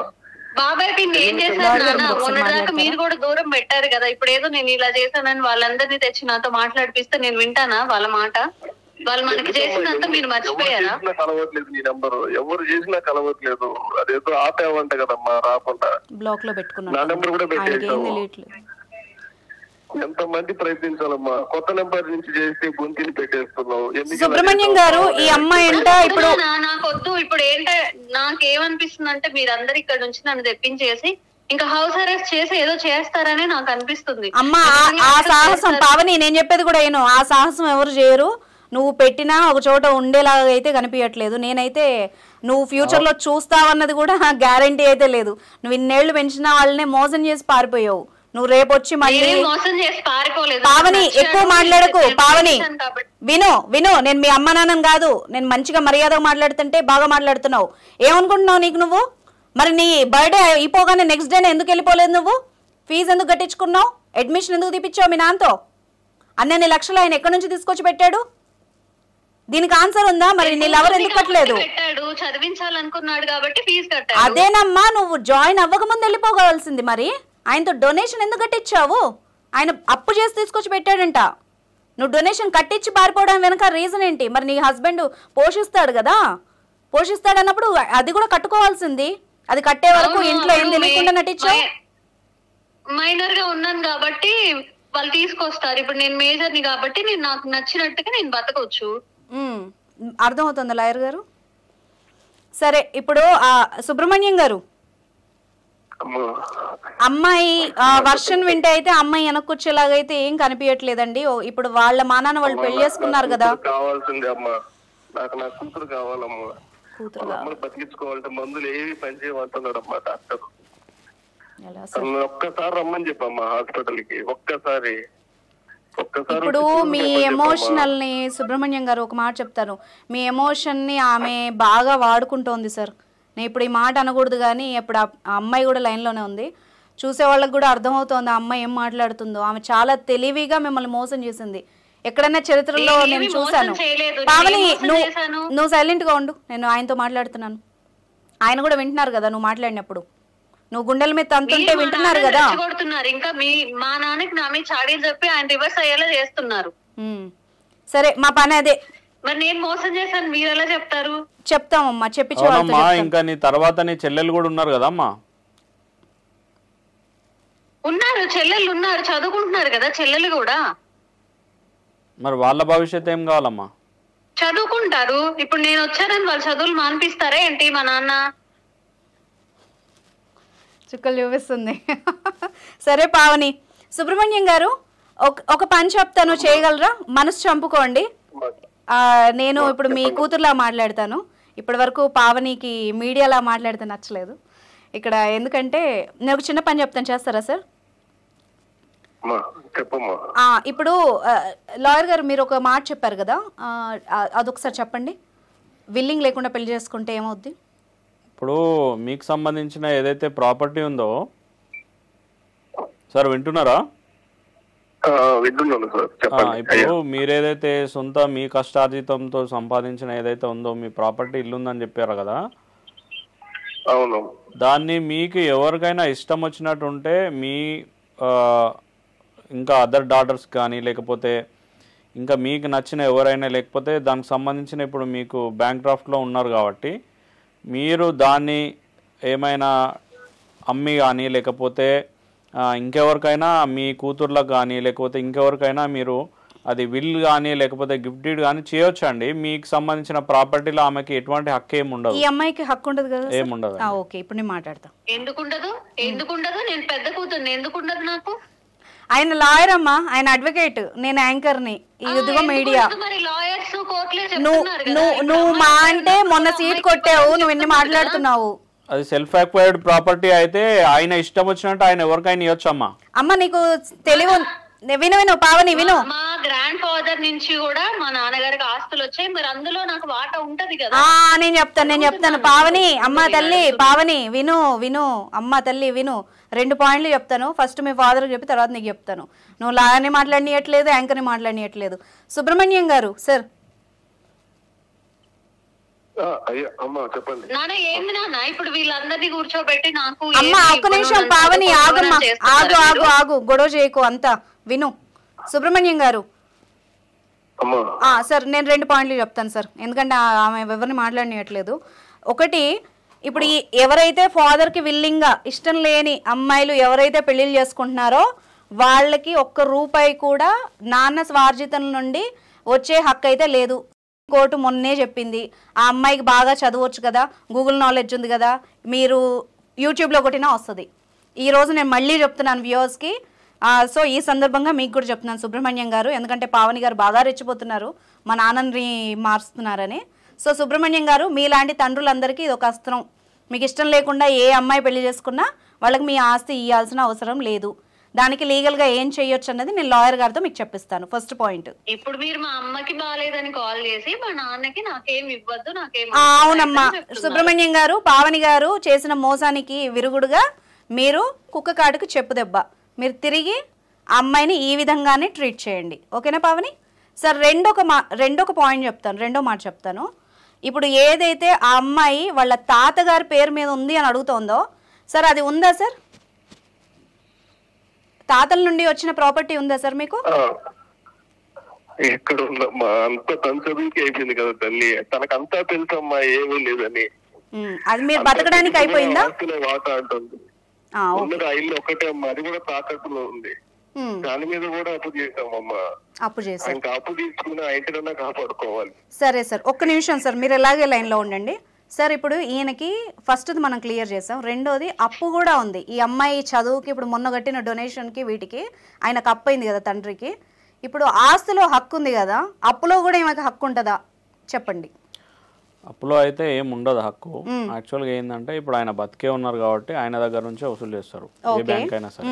Speaker 3: బాబాయ్ పిన్ని ఏం చేశారు నాన్న? మొన్నటిదాకా మీరు కూడా దూరం పెట్టారు కదా. ఇప్పుడు ఏదో నేను ఇలా చేశానని వాళ్ళందరినీ తెచ్చి నాతో మాట్లాడిపిస్తే నేను వింటానా వాళ్ళ మాట? వాళ్ళు మనకి చేసినంత మీరు మర్చిపోయారా?
Speaker 1: కలవట్లేదు నీ నెంబరు, ఎవరు చేసినా కలవట్లేదు. అదేదో ఆపేవంట కదమ్మా రాకుండా.
Speaker 2: బ్లాక్ లో పెట్టుకున్నా,
Speaker 1: నా నెంబర్ కూడా పెట్టేసావు. ఎంత మంది ప్రయత్నించాలమ్మా, కొత్త నెంబర్ నుంచి చేస్తే గొంతుని పెట్టేస్తున్నావు.
Speaker 2: సుబ్రహ్మణ్యం గారు ఈ అమ్మాయి ఎంత ఇప్పుడు
Speaker 3: నాకొద్దు. ఇప్పుడు నాకేమనిపిస్తుంది అంటే మీరందరు ఇక్కడ నుంచి నన్ను తెప్పించేసి ఇంకా హౌస్ అరెస్ట్ చేసి ఏదో చేస్తారని నాకు అనిపిస్తుంది.
Speaker 2: అమ్మా ఆ సాహసం పావని, నేను చెప్పేది కూడా ఏను, ఆ సాహసం ఎవరు చేయరు. నువ్వు పెట్టినా ఒక చోట ఉండేలాగా అయితే కనిపించట్లేదు. నేనైతే నువ్వు ఫ్యూచర్ లో చూస్తావన్నది కూడా గ్యారంటీ అయితే లేదు. నువ్వు ఇన్నేళ్లు పెంచిన వాళ్ళనే మోసం చేసి పారిపోయావు. నువ్వు రేపు వచ్చి మళ్ళీ పావని ఎక్కువ మాట్లాడకు. పావని విను, నేను మీ అమ్మ నాన్నని కాదు, నేను మంచిగా మర్యాదగా మాట్లాడుతుంటే బాగా మాట్లాడుతున్నావు. ఏమనుకుంటున్నావు నీకు నువ్వు? మరి నీ బర్త్డే అయిపోగానే నెక్స్ట్ డేనే ఎందుకు వెళ్ళిపోలేదు నువ్వు? ఫీజు ఎందుకు కట్టించుకున్నావు? అడ్మిషన్ ఎందుకు తీపిచ్చావు మీ నాన్నతో? అన్ని లక్షలు ఆయన ఎక్కడి నుంచి తీసుకొచ్చి పెట్టాడు? దీనికి ఆన్సర్ ఉందా? మరి నీ లవర్ ఎందుకు కట్టలేదు?
Speaker 3: చదివించాలనుకున్నాడు కాబట్టి ఫీజు కట్టాడు.
Speaker 2: అదేనమ్మా, నువ్వు జాయిన్ అవ్వక ముందు వెళ్ళిపోగలసింది. మరి ఆయనతో డొనేషన్ ఎందుకు కట్టించావు? ఆయన అప్పు చేసి తీసుకొచ్చి పెట్టాడంట. నువ్వు డొనేషన్ కట్టించి పారిపోవడం వెనక రీజన్ ఏంటి? మరి నీ హస్బెండ్ పోషిస్తాడు కదా, పోషిస్తాడు అన్నప్పుడు అది కూడా కట్టుకోవాల్సింది. అది కట్టే వరకు ఇంట్లో ఏం తెలియకుండా నటించావు.
Speaker 3: మైనర్ గా ఉన్నాను కాబట్టి వాళ్ళు తీసుకొస్తారు. ఇప్పుడు నేను మేజర్ని కాబట్టి నేను నాకు నచ్చినట్టుగా నేను బతకొచ్చు.
Speaker 2: అర్థమవుతుందా లాయర్ గారు? సరే, ఇప్పుడు సుబ్రహ్మణ్యం గారు, అమ్మాయి వర్షన్ వింటే అయితే అమ్మాయి వెనక్కొచ్చేలాగైతే ఏం కనిపించట్లేదండి. ఇప్పుడు వాళ్ళ మానాన్న వాళ్ళు పెళ్లి చేసుకున్నారు కదా.
Speaker 1: కావాల్సింది అమ్మా, నాకు నా కూతురు కావాలమ్మా. అమ్మని బతికించుకోవాలంటే మందులు ఏవి పనిచేయమంటున్నాడు అమ్మా డాక్టర్. ఒక్కసారి రమ్మని చెప్పమ్మా హాస్పిటల్ కి, ఒక్కసారి.
Speaker 2: ఇప్పుడు మీ ఎమోషనల్ ని సుబ్రహ్మణ్యం గారు ఒక మాట చెప్తాను, మీ ఎమోషన్ ని ఆమె బాగా వాడుకుంటోంది సార్. నేను ఇప్పుడు ఈ మాట అనకూడదు కానీ ఇప్పుడు ఆ అమ్మాయి కూడా లైన్లోనే ఉంది, చూసే వాళ్ళకి కూడా అర్థమవుతోంది ఆ అమ్మాయి ఏం మాట్లాడుతుందో. ఆమె చాలా తెలివిగా మిమ్మల్ని మోసం చేసింది. ఎక్కడైనా చరిత్రలో నేను చూశాను. పావని నువ్వు సైలెంట్గా ఉండు, నేను ఆయనతో మాట్లాడుతున్నాను. ఆయన కూడా వింటున్నారు కదా నువ్వు మాట్లాడినప్పుడు, నువ్వు గుండెల మీద తంతుంటే వింటున్నారు కదా.
Speaker 3: ఇంకా మా నాన్నకి నా మీద చాడీలు చెప్పి ఆయన రివర్స్ అయ్యేలా చేస్తున్నారు.
Speaker 2: సరే మా పని అదే.
Speaker 3: మరి నేను మోసం చేశాను మీరు ఎలా చెప్తారు?
Speaker 2: చెప్తామమ్మా, చెప్పించు.
Speaker 4: ఇంకా నీ తర్వాత నీ చెల్లెలు కూడా ఉన్నారు కదా అమ్మా?
Speaker 3: ఉన్నారు, చెల్లెళ్ళు ఉన్నారు, చదువుకుంటున్నారు కదా చెల్లెలు కూడా.
Speaker 4: మరి వాళ్ళ భవిష్యత్తు ఏం కావాలమ్మా?
Speaker 3: చదువుకుంటారు. ఇప్పుడు నేను వచ్చానని వాళ్ళు చదువులు మానిపిస్తారా ఏంటి మా నాన్న?
Speaker 2: చుక్కలు చూపిస్తుంది. సరే పావని, సుబ్రహ్మణ్యం గారు ఒక పని చెప్తాను, చేయగలరా? మనసు చంపుకోండి. నేను ఇప్పుడు మీ కూతురులా మాట్లాడతాను. ఇప్పటి వరకు పావనికి మీడియాలా మాట్లాడితే నచ్చలేదు ఇక్కడ. ఎందుకంటే నేను ఒక చిన్న పని చెప్తాను, చేస్తారా సార్? ఇప్పుడు లాయర్ గారు మీరు ఒక మాట చెప్పారు కదా, అదొకసారి చెప్పండి. విల్లింగ్ లేకుండా పెళ్లి చేసుకుంటే ఏమవుద్ది?
Speaker 4: ఇప్పుడు మీకు సంబంధించిన ఏదైతే ప్రాపర్టీ ఉందో సార్, వింటున్నారా? ఇప్పుడు మీరేదైతే సొంత మీ కష్టార్జితంతో సంపాదించిన ఏదైతే ఉందో మీ ప్రాపర్టీ ఇల్లు ఉందని చెప్పారు కదా,
Speaker 1: అవును.
Speaker 4: దాన్ని మీకు ఎవరికైనా ఇష్టం వచ్చినట్టు ఉంటే మీ ఇంకా అదర్ డాటర్స్ కానీ లేకపోతే ఇంకా మీకు నచ్చిన ఎవరైనా, లేకపోతే దానికి సంబంధించిన ఇప్పుడు మీకు బ్యాంక్ డ్రాఫ్ట్లో ఉన్నారు కాబట్టి మీరు దాన్ని ఏమైనా అమ్మి కానీ లేకపోతే ఇంకెవరికైనా మీ కూతుర్లకు కానీ లేకపోతే ఇంకెవరికైనా మీరు అది విల్ కానీ లేకపోతే గిఫ్ట్ డీడ్ కానీ చేయొచ్చండి. మీకు సంబంధించిన ప్రాపర్టీలో ఆమెకి ఎటువంటి హక్కు ఏమి ఉండదు.
Speaker 2: ఈ అమ్మాయికి హక్కు ఉండదు కదా?
Speaker 4: ఏముండదు.
Speaker 2: ఓకే, ఇప్పుడు నేను మాట్లాడతా.
Speaker 3: ఎందుకుండదు? నేను పెద్ద కూతురు, ఎందుకుండదు నాకు?
Speaker 2: ఆయన లాయర్ అమ్మా, ఆయన అడ్వకేట్, నేను యాంకర్ ని ఇదిగో మీడియా. నువ్వు మా అంటే మొన్న సీట్ కొట్టావు, నువ్వు ఎన్ని మాట్లాడుతున్నావు?
Speaker 4: అది సెల్ఫ్ అక్వైర్డ్ ప్రాపర్టీ అయితే ఆయన ఇష్టం వచ్చినట్టు ఆయన ఎవరికైనా ఇవ్వచ్చు అమ్మా.
Speaker 2: అమ్మ నీకు తెలివి విను పావని విను.
Speaker 3: మా గ్రాండ్ ఫాదర్ నుంచి కూడా మా నాన్నగారికి ఆస్తులు వచ్చాయి, మరి అందులో నాకు వాటా ఉంటది కదా.
Speaker 2: నేను చెప్తాను పావని, అమ్మ తల్లి పావని విను అమ్మ తల్లి విను. 2 పాయింట్లు చెప్తాను. ఫస్ట్ మీ ఫాదర్కి చెప్పి తర్వాత నీకు చెప్తాను. నువ్వు లాయర్ని మాట్లాడియట్లేదు, యాంకర్ని మాట్లాడియట్లేదు. సుబ్రహ్మణ్యం గారు సార్.
Speaker 3: నాన్న ఏంది నాన్న ఇప్పుడు వీళ్ళందరినీ కూర్చోబెట్టి నాకు
Speaker 2: అమ్మ ఒక్క నిమిషం పావని ఆగమ్మా, ఆగు గొడవ చేయకు అంతా విను. సుబ్రహ్మణ్యం గారు సార్, నేను 2 పాయింట్లు చెప్తాను సార్, ఎందుకంటే ఆమె ఎవరిని మాట్లాడియట్లేదు. ఒకటి, ఇప్పుడు ఎవరైతే ఫాదర్కి విల్లింగ్గా ఇష్టం లేని అమ్మాయిలు ఎవరైతే పెళ్లిళ్ళు చేసుకుంటున్నారో వాళ్ళకి ₹1 కూడా నాన్న స్వార్జితం నుండి వచ్చే హక్కు అయితే లేదు. కోర్టు మొన్నే చెప్పింది. ఆ అమ్మాయికి బాగా చదవచ్చు కదా, గూగుల్ నాలెడ్జ్ ఉంది కదా, మీరు యూట్యూబ్లో కొట్టినా వస్తుంది. ఈరోజు నేను మళ్ళీ చెప్తున్నాను వ్యూవర్స్కి. సో ఈ సందర్భంగా మీకు కూడా చెప్తున్నాను సుబ్రహ్మణ్యం గారు, ఎందుకంటే పావని గారు బాగా రెచ్చిపోతున్నారు మా నాన్నని మారుస్తున్నారని. సో సుబ్రహ్మణ్యం గారు, మీలాంటి తండ్రులందరికీ ఇది ఒక అస్త్రం. మీకు ఇష్టం లేకుండా ఏ అమ్మాయి పెళ్లి చేసుకున్నా వాళ్ళకి మీ ఆస్తి ఇవ్వాల్సిన అవసరం లేదు. దానికి లీగల్ గా ఏం చేయొచ్చు అన్నది నేను లాయర్ గారితో మీకు చెప్పిస్తాను. ఫస్ట్ పాయింట్,
Speaker 3: ఇప్పుడు మీరు మా అమ్మకి బాగాలేదని కాల్ చేసి మా నాన్నకి నాకేం ఇవ్వద్దు నాకేం.
Speaker 2: అవునమ్మా సుబ్రహ్మణ్యం గారు, పావని గారు చేసిన మోసానికి విరుగుడుగా మీరు కుక్క కాటుకు చెప్పు దెబ్బ. మీరు తిరిగి ఆ అమ్మాయిని ఈ విధంగానే ట్రీట్ చేయండి, ఓకేనా పావని? సార్ రెండొక పాయింట్ చెప్తాను, రెండో మాట చెప్తాను. ఇప్పుడు ఏదైతే ఆ అమ్మాయి వాళ్ళ తాతగారి పేరు మీద ఉంది అని అడుగుతోందో సార్, అది ఉందా సార్? తాతల నుండి వచ్చిన ప్రాపర్టీ ఉందా సార్ మీకు?
Speaker 1: ఎక్కడ ఉందమ్మా, అంత చదువుకి అయిపోయింది కదా తల్లి, తనకంతా తెలుసమ్మా ఏమీ లేదని.
Speaker 2: అది మీరు బతకడానికి అయిపోయిందా?
Speaker 1: వాట అంటుంది ఆ ఇల్లు ఒకటే అమ్మా, అది కూడా తాకట్టులో ఉంది. దాని మీద కూడా అప్పు చేసామమ్మా. అప్పు తీసుకుని ఆ ఇంటినన్నా కాపాడుకోవాలి.
Speaker 2: సరే సార్, ఒక్క నిమిషం సార్, మీరు ఎలాగే లైన్ లో ఉండండి సార్. ఇప్పుడు ఈయనకి ఫస్ట్ది మనం క్లియర్ చేసాం. రెండోది అప్పు కూడా ఉంది. ఈ అమ్మాయి చదువుకి ఇప్పుడు మొన్న కట్టిన డొనేషన్కి వీటికి ఆయనకు అప్పు అయింది కదా తండ్రికి. ఇప్పుడు ఆస్తిలో హక్కు ఉంది కదా, అప్పులో కూడా ఈమెకి హక్కు ఉంటుందా చెప్పండి?
Speaker 4: అప్పులో అయితే ఏం ఉండదు హక్కు. యాక్చువల్గా ఏంటంటే ఇప్పుడు ఆయన బతికే ఉన్నారు కాబట్టి ఆయన దగ్గర నుంచే వసూలు చేస్తారు ఏ బ్యాంక్ అయినా సరే.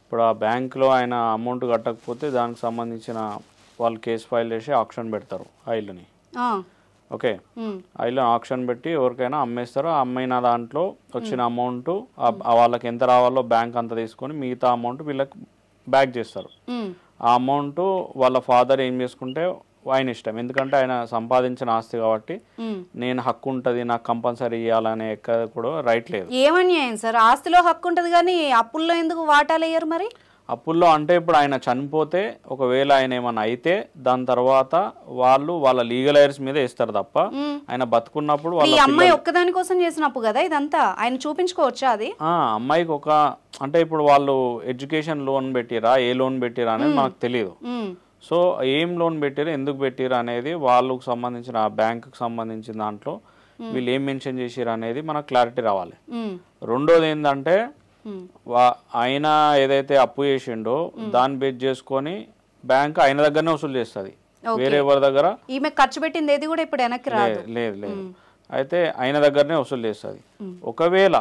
Speaker 4: ఇప్పుడు ఆ బ్యాంక్లో ఆయన అమౌంట్ కట్టకపోతే దానికి సంబంధించిన వాళ్ళు కేసు ఫైల్ చేసి ఆక్షన్ పెడతారు ఆ ఇల్లుని. ఓకే, ఆ ఇల్లు ఆక్షన్ పెట్టి ఎవరికైనా అమ్మేస్తారు. ఆ అమ్మిన దాంట్లో వచ్చిన అమౌంట్ వాళ్ళకి ఎంత రావాలో బ్యాంక్ అంత తీసుకొని మిగతా అమౌంట్ వీళ్ళకి బ్యాక్ చేస్తారు. ఆ అమౌంట్ వాళ్ళ ఫాదర్ ఏం చేసుకుంటే ఆయన ఇష్టం, ఎందుకంటే ఆయన సంపాదించిన ఆస్తి కాబట్టి నేను హక్కు ఉంటుంది నాకు కంపల్సరీ ఇవ్వాలనే ఎక్కడ కూడా రైట్ లేదు.
Speaker 2: ఏమన్యాయం సార్, ఆస్తిలో హక్కు ఉంటుంది కానీ అప్పుల్లో ఎందుకు వాటాలు వేయరు మరి?
Speaker 4: అప్పుల్లో అంటే ఇప్పుడు ఆయన చనిపోతే ఒకవేళ ఆయన ఏమైనా అయితే దాని తర్వాత వాళ్ళు వాళ్ళ లీగల్ ఎయిర్స్ మీద వేస్తారు తప్ప ఆయన బతుకున్నప్పుడు
Speaker 2: ఈ అమ్మాయి ఒక్కదాని కోసం చేసిన అప్పు కదా ఇదంతా, ఆయన చూపించుకోవచ్చా అది?
Speaker 4: అమ్మాయికి ఒక అంటే ఇప్పుడు వాళ్ళు ఎడ్యుకేషన్ లోన్ పెట్టిరా ఏ లోన్ పెట్టిరా అనేది మనకు తెలియదు. సో ఏం లోన్ పెట్టారు ఎందుకు పెట్టారు అనేది వాళ్ళకు సంబంధించిన బ్యాంకుకి సంబంధించిన దాంట్లో వీళ్ళు ఏం మెన్షన్ చేసారు అనేది మనకు క్లారిటీ రావాలి. రెండోది ఏంటంటే ఆయన ఏదైతే అప్పు చేసిండో దాన్ని బేస్ చేసుకొని బ్యాంక్ ఆయన దగ్గరనే వసూలు చేస్తుంది, వేరే ఎవరి దగ్గర
Speaker 2: ఈమె ఖర్చు పెట్టింది ఏది కూడా ఇప్పుడు వెనక్కి రాదు.
Speaker 4: లేదు అయితే ఆయన దగ్గరనే వసూలు చేస్తుంది. ఒకవేళ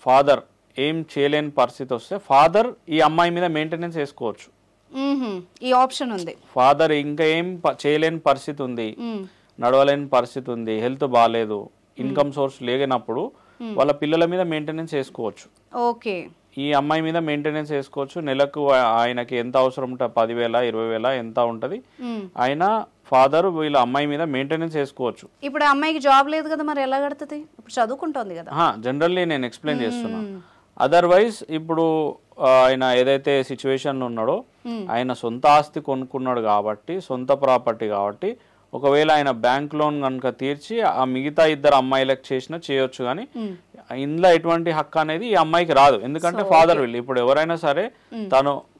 Speaker 4: ఫాదర్ ఏం చేయలేని పరిస్థితి వస్తే ఫాదర్ ఈ అమ్మాయి మీద మెయింటెనెన్స్ వేసుకోవచ్చు.
Speaker 2: ఈ ఆప్షన్ ఉంది.
Speaker 4: ఫాదర్ ఇంకా ఏం చేయలేని పరిస్థితి ఉంది, నడవలేని పరిస్థితి ఉంది, హెల్త్ బాగాలేదు, ఇన్కమ్ సోర్స్ లేనప్పుడు వాళ్ళ పిల్లల మీద మెయింటెనెన్స్ వేసుకోవచ్చు.
Speaker 2: ఓకే,
Speaker 4: ఈ అమ్మాయి మీద మెయింటెనెన్స్ వేసుకోవచ్చు. నెలకు ఆయనకి ఎంత అవసరం ఉంటుంది 10,000 20,000 ఎంత ఉంటది, ఆయన ఫాదర్ వీళ్ళ అమ్మాయి మీద మెయింటెనెన్స్ వేసుకోవచ్చు.
Speaker 2: ఇప్పుడు అమ్మాయికి జాబ్ లేదు కదా, మరి ఎలా కడుతుంది? ఇప్పుడు చదువుకుంటోంది కదా.
Speaker 4: జనరల్లీ నేను ఎక్స్ప్లెయిన్ చేస్తున్నా. అదర్వైజ్ ఇప్పుడు ఆయన ఏదైతే సిచ్యువేషన్ ఉన్నాడో ఆయన సొంత ఆస్తి కొనుక్కున్నాడు కాబట్టి సొంత ప్రాపర్టీ కాబట్టి ఒకవేళ ఆయన బ్యాంక్ లోన్ కనుక తీర్చి ఆ మిగతా ఇద్దరు అమ్మాయిలకు చేసినా చేయొచ్చు, కానీ ఇందులో ఎటువంటి హక్కు అనేది ఈ అమ్మాయికి రాదు. ఎందుకంటే ఫాదర్ వీళ్ళు ఇప్పుడు ఎవరైనా సరే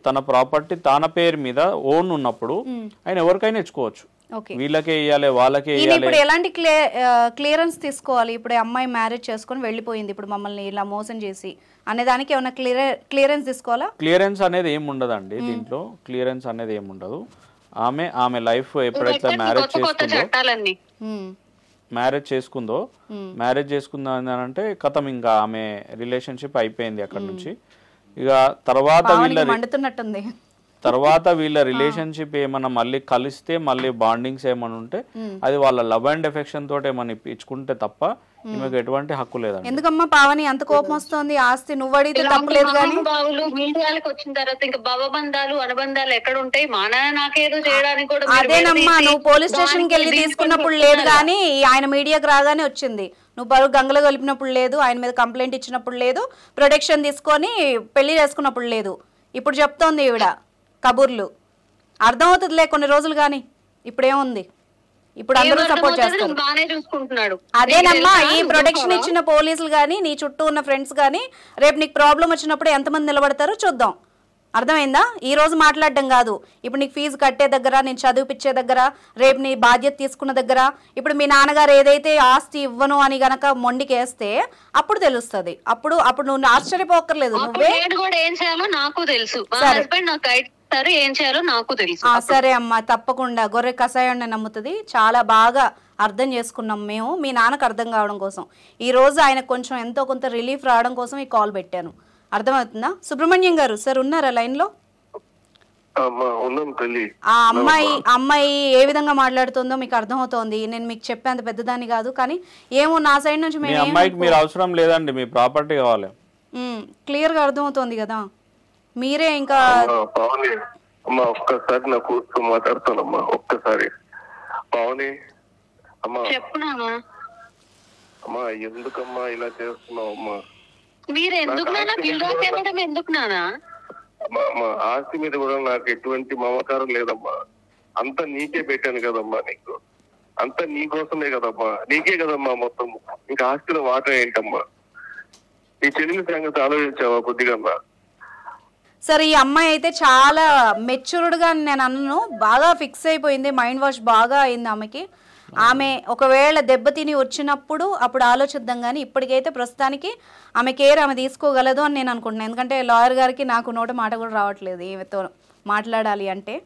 Speaker 4: తన ప్రాపర్టీ తన పేరు మీద ఓన్ ఉన్నప్పుడు ఆయన ఎవరికైనా ఇచ్చుకోవచ్చు. వీళ్ళకే ఇవ్వాలి వాళ్ళకే ఇవ్వాలి.
Speaker 2: ఇప్పుడు ఎలాంటి క్లియరెన్స్ తీసుకోవాలి? ఇప్పుడు అమ్మాయి మ్యారేజ్ చేసుకుని వెళ్ళిపోయింది, ఇప్పుడు మమ్మల్ని ఇలా మోసం చేసి అనే దానికి ఏమైనా క్లియరెన్స్ తీసుకోవాలా?
Speaker 4: క్లియరెన్స్ అనేది ఏం ఉండదండి దీంట్లో, క్లియరెన్స్ అనేది ఏం ఉండదు. ఆమె లైఫ్ ఎప్పుడైతే మ్యారేజ్ చేసుకుందో అని అంటే కథం ఇంకా ఆమె రిలేషన్షిప్ అయిపోయింది అక్కడ నుంచి. ఇక తర్వాత వీళ్ళ రిలేషన్షిప్ ఏమన్నా మళ్ళీ కలిస్తే మళ్ళీ బాండింగ్స్ ఏమన్నా ఉంటే అది వాళ్ళ లవ్ అండ్ ఎఫెక్షన్ తోటి ఏమన్నా ఇచ్చుకుంటే తప్ప ఈమెకు ఎటువంటి హక్కు లేదండి.
Speaker 2: ఎందుకమ్మా పావని అంత కోపం వస్తుంది? ఆస్తి నువ్వు అడిగితే తప్పలేదు కానీ
Speaker 3: మీడియాలకు వచ్చిన తర్వాత ఇంకా భవబంధాలు అనుబంధాలు ఎక్కడ ఉంటాయి? మా నాన్న నాకేదో చేయడానికి కూడా
Speaker 2: అదేనమ్మా, నువ్వు పోలీస్ స్టేషన్ కి వెళ్ళి తీసుకున్నప్పుడు లేదు కానీ ఆయన మీడియాకి రాగానే వచ్చింది. నువ్వు బరువు గంగలో కలిపినప్పుడు లేదు, ఆయన మీద కంప్లైంట్ ఇచ్చినప్పుడు లేదు, ప్రొటెక్షన్ తీసుకొని పెళ్లి చేసుకున్నప్పుడు లేదు. ఇప్పుడు చెప్తోంది ఈవిడ కబుర్లు. అర్థమవుతుందిలే కొన్ని రోజులు కానీ, ఇప్పుడేముంది, ఇప్పుడు అందరూ సపోర్ట్ చేస్తారు. అదేనమ్మా, ఈ ప్రొటెక్షన్ ఇచ్చిన పోలీసులు కానీ నీ చుట్టూ ఉన్న ఫ్రెండ్స్ కానీ రేపు నీకు ప్రాబ్లం వచ్చినప్పుడు ఎంతమంది నిలబడతారో చూద్దాం. అర్థమైందా? ఈ రోజు మాట్లాడడం కాదు, ఇప్పుడు నీకు ఫీజు కట్టే దగ్గర, నేను చదివిపించే దగ్గర, రేపు నీ బాధ్యత తీసుకున్న దగ్గర. ఇప్పుడు మీ నాన్నగారు ఏదైతే ఆస్తి ఇవ్వను అని గనక మొండికేస్తే అప్పుడు తెలుస్తుంది. అప్పుడు నువ్వు ఆశ్చర్యపోకర్లేదు. నువ్వే
Speaker 3: ఏం చేయాలో నాకు తెలుసు, ఏం చేయాలో నాకు తెలుసు.
Speaker 2: సరే అమ్మా, తప్పకుండా గొర్రె కషాయాన్ని నమ్ముతుంది. చాలా బాగా అర్థం చేసుకున్నాం మేము, మీ నాన్నకు అర్థం కావడం కోసం. ఈ రోజు ఆయన కొంచెం ఎంతో కొంత రిలీఫ్ రావడం కోసం ఈ కాల్ పెట్టాను. అర్థమవుతుందా? సుబ్రహ్మణ్యం గారు సార్ ఉన్నారా లైన్ లో? ఆ అమ్మాయి ఏ విధంగా మాట్లాడుతుందో మీకు అర్థమవుతోంది. నేను మీకు చెప్పేంత పెద్దదాన్ని కాదు, కానీ ఏమో నా సైడ్ నుంచి
Speaker 4: మీరు అవసరం లేదండి, మీ ప్రాపర్టీ కావాలి,
Speaker 2: క్లియర్ గా అర్థమవుతోంది కదా. మీరే ఇంకా
Speaker 1: ఒక్కసారి నా కూర్చో మాట్లాడతానమ్మా, ఒక్కసారి పావని అమ్మా.
Speaker 3: చెప్పున్నామా
Speaker 1: అమ్మా, ఎందుకమ్మా ఇలా చేస్తున్నావు అమ్మా?
Speaker 3: మీరు ఎందుకు ఎందుకు నానా?
Speaker 1: ఆస్తి మీద కూడా నాకు ఎటువంటి మమకారం లేదమ్మా, అంతా నీకే పెట్టాను కదమ్మా, నీకు అంతా నీకోసమే కదమ్మా, నీకే కదమ్మా మొత్తం. ఇంకా ఆస్తిలో వాటా ఏంటమ్మా? నీ చెల్లి సంగతి ఆలోచించావా కొద్దిగా?
Speaker 2: సరే, ఈ అమ్మాయి అయితే చాలా మెచ్యూర్డ్గా నేను అన్నను, బాగా ఫిక్స్ అయిపోయింది, మైండ్ వాష్ బాగా అయింది ఆమెకి. ఆమె ఒకవేళ దెబ్బతిని వచ్చినప్పుడు అప్పుడు ఆలోచిద్దాం, కానీ ఇప్పటికైతే ప్రస్తుతానికి ఆమె కేర్ ఆమె తీసుకోగలదు అని నేను అనుకుంటున్నాను. ఎందుకంటే లాయర్ గారికి నాకు నోట మాట కూడా రావట్లేదు ఈమెతో మాట్లాడాలి అంటే.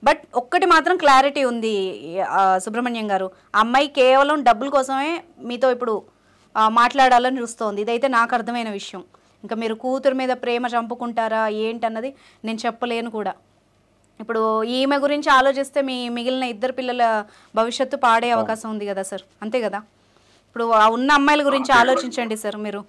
Speaker 2: బట్ ఒక్కటి మాత్రం క్లారిటీ ఉంది సుబ్రహ్మణ్యం గారు, అమ్మాయి కేవలం డబ్బుల కోసమే మీతో ఇప్పుడు మాట్లాడాలని చూస్తోంది. ఇదైతే నాకు అర్థమైన విషయం. ఇంకా మీరు కూతురు మీద ప్రేమ చంపుకుంటారా ఏంటన్నది నేను చెప్పలేను కూడా. ఇప్పుడు ఈమె గురించి ఆలోచిస్తే మీ మిగిలిన ఇద్దరు పిల్లల భవిష్యత్తు పాడే అవకాశం ఉంది కదా సార్, అంతే కదా. ఇప్పుడు ఉన్న అమ్మాయిల గురించి ఆలోచించండి సార్ మీరు.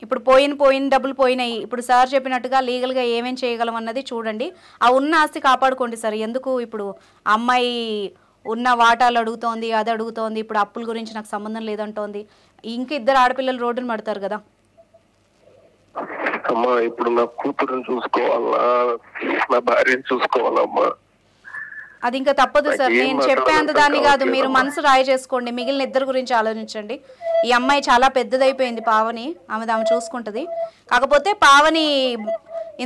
Speaker 2: ఇప్పుడు పోయిన డబ్బులు పోయినాయి, ఇప్పుడు సార్ చెప్పినట్టుగా లీగల్గా ఏమేం చేయగలం అన్నది చూడండి. ఆ ఉన్న ఆస్తి కాపాడుకోండి సార్. ఎందుకు ఇప్పుడు అమ్మాయి ఉన్న వాటాలు అడుగుతోంది, అది అడుగుతోంది, ఇప్పుడు అప్పుల గురించి నాకు సంబంధం లేదంటోంది. ఇంకా ఇద్దరు ఆడపిల్లలు రోడ్డును పడతారు కదా.
Speaker 1: అమ్మా ఇప్పుడు నా కూతురుని చూసుకోవాలా, నా భార్యని చూసుకోవాలమ్మా.
Speaker 2: అది ఇంకా తప్పదు సార్. నేను చెప్పేంత దాన్ని కాదు, మీరు మనసు రాయి చేసుకోండి. మిగిలిన ఇద్దరు గురించి ఆలోచించండి. ఈ అమ్మాయి చాలా పెద్దదైపోయింది పావని, ఆమె చూసుకుంటుంది. కాకపోతే పావని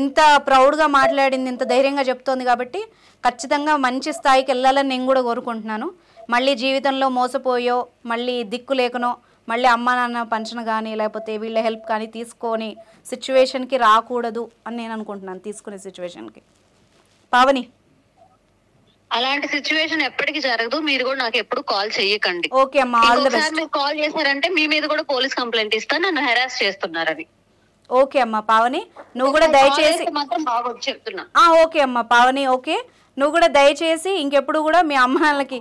Speaker 2: ఇంత ప్రౌడ్గా మాట్లాడింది, ఇంత ధైర్యంగా చెప్తోంది కాబట్టి ఖచ్చితంగా మంచి స్థాయికి వెళ్ళాలని నేను కూడా కోరుకుంటున్నాను. మళ్ళీ జీవితంలో మోసపోయో, మళ్ళీ దిక్కు లేకనో, మళ్ళీ అమ్మ నాన్న పంచన కానీ లేకపోతే వీళ్ళ హెల్ప్ కానీ తీసుకొని సిచ్యువేషన్కి రాకూడదు అని నేను అనుకుంటున్నాను. తీసుకునే సిచ్యువేషన్కి పావని
Speaker 3: అలాంటి సిచ్యువేషన్ ఎప్పటికీ జరగదు. మీరు కూడా నాకు ఎప్పుడు కాల్ చెయ్యకండి.
Speaker 2: ఓకే అమ్మా, ఆల్ ది బెస్ట్.
Speaker 3: మీరు కాల్ చేశారంటే మీ మీద కూడా పోలీస్ కంప్లైంట్ ఇస్తాను, నన్ను హెరాస్ చేస్తున్నారని.
Speaker 2: ఓకే అమ్మా పావని, నువ్వు కూడా దయచేసి
Speaker 3: మాత్రం బాగా చెప్తున్నా.
Speaker 2: ఓకే అమ్మా పావని, ఓకే. నువ్వు కూడా దయచేసి ఇంకెప్పుడు కూడా మీ అమ్మ నాన్నలకి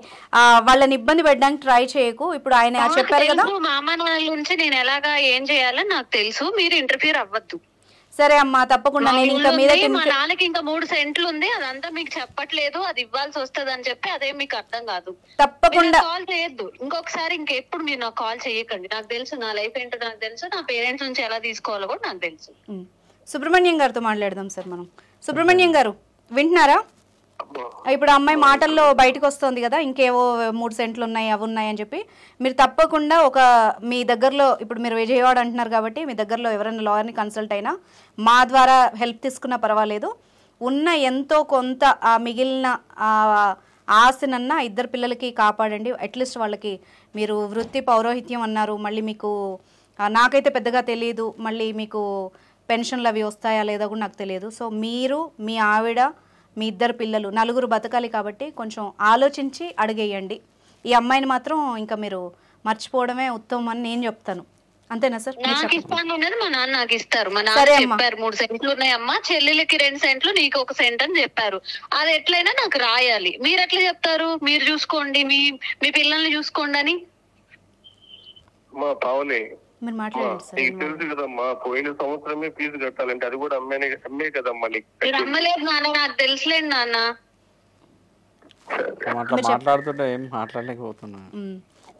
Speaker 2: వాళ్ళని ఇబ్బంది పెట్టడానికి ట్రై చేయకు. ఇప్పుడు ఆయన చెప్పారు కదా,
Speaker 3: మా అమ్మ నాన్నల నుంచి నేను ఎలాగా ఏం చేయాలని నాకు తెలుసు, మీరు ఇంటర్ఫియర్ అవ్వద్దు.
Speaker 2: సరే అమ్మా, తప్పకుండా. నేను ఇంకా మీద
Speaker 3: మా నాన్నకి ఇంకా 3 సెంట్లు ఉంది, అదంతా మీకు చెప్పట్లేదు, అది ఇవ్వాల్సి వస్తుంది అని చెప్పి అదే మీకు అర్థం కాదు.
Speaker 2: తప్పకుండా
Speaker 3: కాల్ చేయొద్దు ఇంకొకసారి. ఇంకెప్పుడు మీరు నాకు కాల్ చేయకండి. నాకు తెలుసు నా లైఫ్ ఏంటో నాకు తెలుసు, నా పేరెంట్స్ నుంచి ఎలా తీసుకోవాలో కూడా నాకు తెలుసు.
Speaker 2: సుబ్రహ్మణ్యం గారితో మాట్లాడదాం సార్ మనం. సుబ్రహ్మణ్యం గారు వింటున్నారా? ఇప్పుడు అమ్మాయి మాటల్లో బయటకు వస్తుంది కదా, ఇంకేవో 3 సెంట్లు ఉన్నాయి, అవి ఉన్నాయి అని చెప్పి. మీరు తప్పకుండా మీ దగ్గరలో, ఇప్పుడు మీరు విజయవాడ అంటున్నారు కాబట్టి మీ దగ్గరలో ఎవరైనా లాయర్ని కన్సల్ట్ అయినా మా ద్వారా హెల్ప్ తీసుకున్నా పర్వాలేదు. ఉన్న ఎంతో కొంత ఆ మిగిలిన ఆస్తినన్నా ఇద్దరు పిల్లలకి కాపాడండి. అట్లీస్ట్ వాళ్ళకి మీరు వృత్తి పౌరోహిత్యం అన్నారు, మళ్ళీ మీకు నాకైతే పెద్దగా తెలియదు, మళ్ళీ మీకు పెన్షన్లు అవి వస్తాయా లేదా కూడా నాకు తెలియదు. సో మీరు, మీ ఆవిడ, మీ ఇద్దరు పిల్లలు, 4 బతకాలి కాబట్టి కొంచెం ఆలోచించి అడిగేయండి. ఈ అమ్మాయిని మాత్రం ఇంకా మీరు మర్చిపోవడమే ఉత్తమం అని నేను చెప్తాను. అంతేనా సార్?
Speaker 3: నాకు ఇస్తాను ఉన్నది మా నాన్న నాకు ఇస్తారు. మా నాన్న చెప్పారు 3 సెంట్లు ఉన్నాయమ్మా, చెల్లెలకి 2 సెంట్లు, నీకు 1 సెంట్ అని చెప్పారు. అది ఎట్లయినా నాకు రాయాలి. మీరు ఎట్లా చెప్తారు మీరు చూసుకోండి, మీ పిల్లల్ని చూసుకోండి అని?
Speaker 1: మా పావని
Speaker 2: మీరు మాట్లాడండి సార్.
Speaker 1: నీకు తెలుసు కదమ్మా, పోయిన సంవత్సరమే ఫీజు కట్టాలంటే అది కూడా అమ్మే కదమ్మా.
Speaker 3: మీరు అమ్మలేదు నాన్న, నాకు తెలుసులేండి నాన్న.
Speaker 4: మాట్లాడుతుంటే ఏం మాట్లాడలేకపోతున్నా.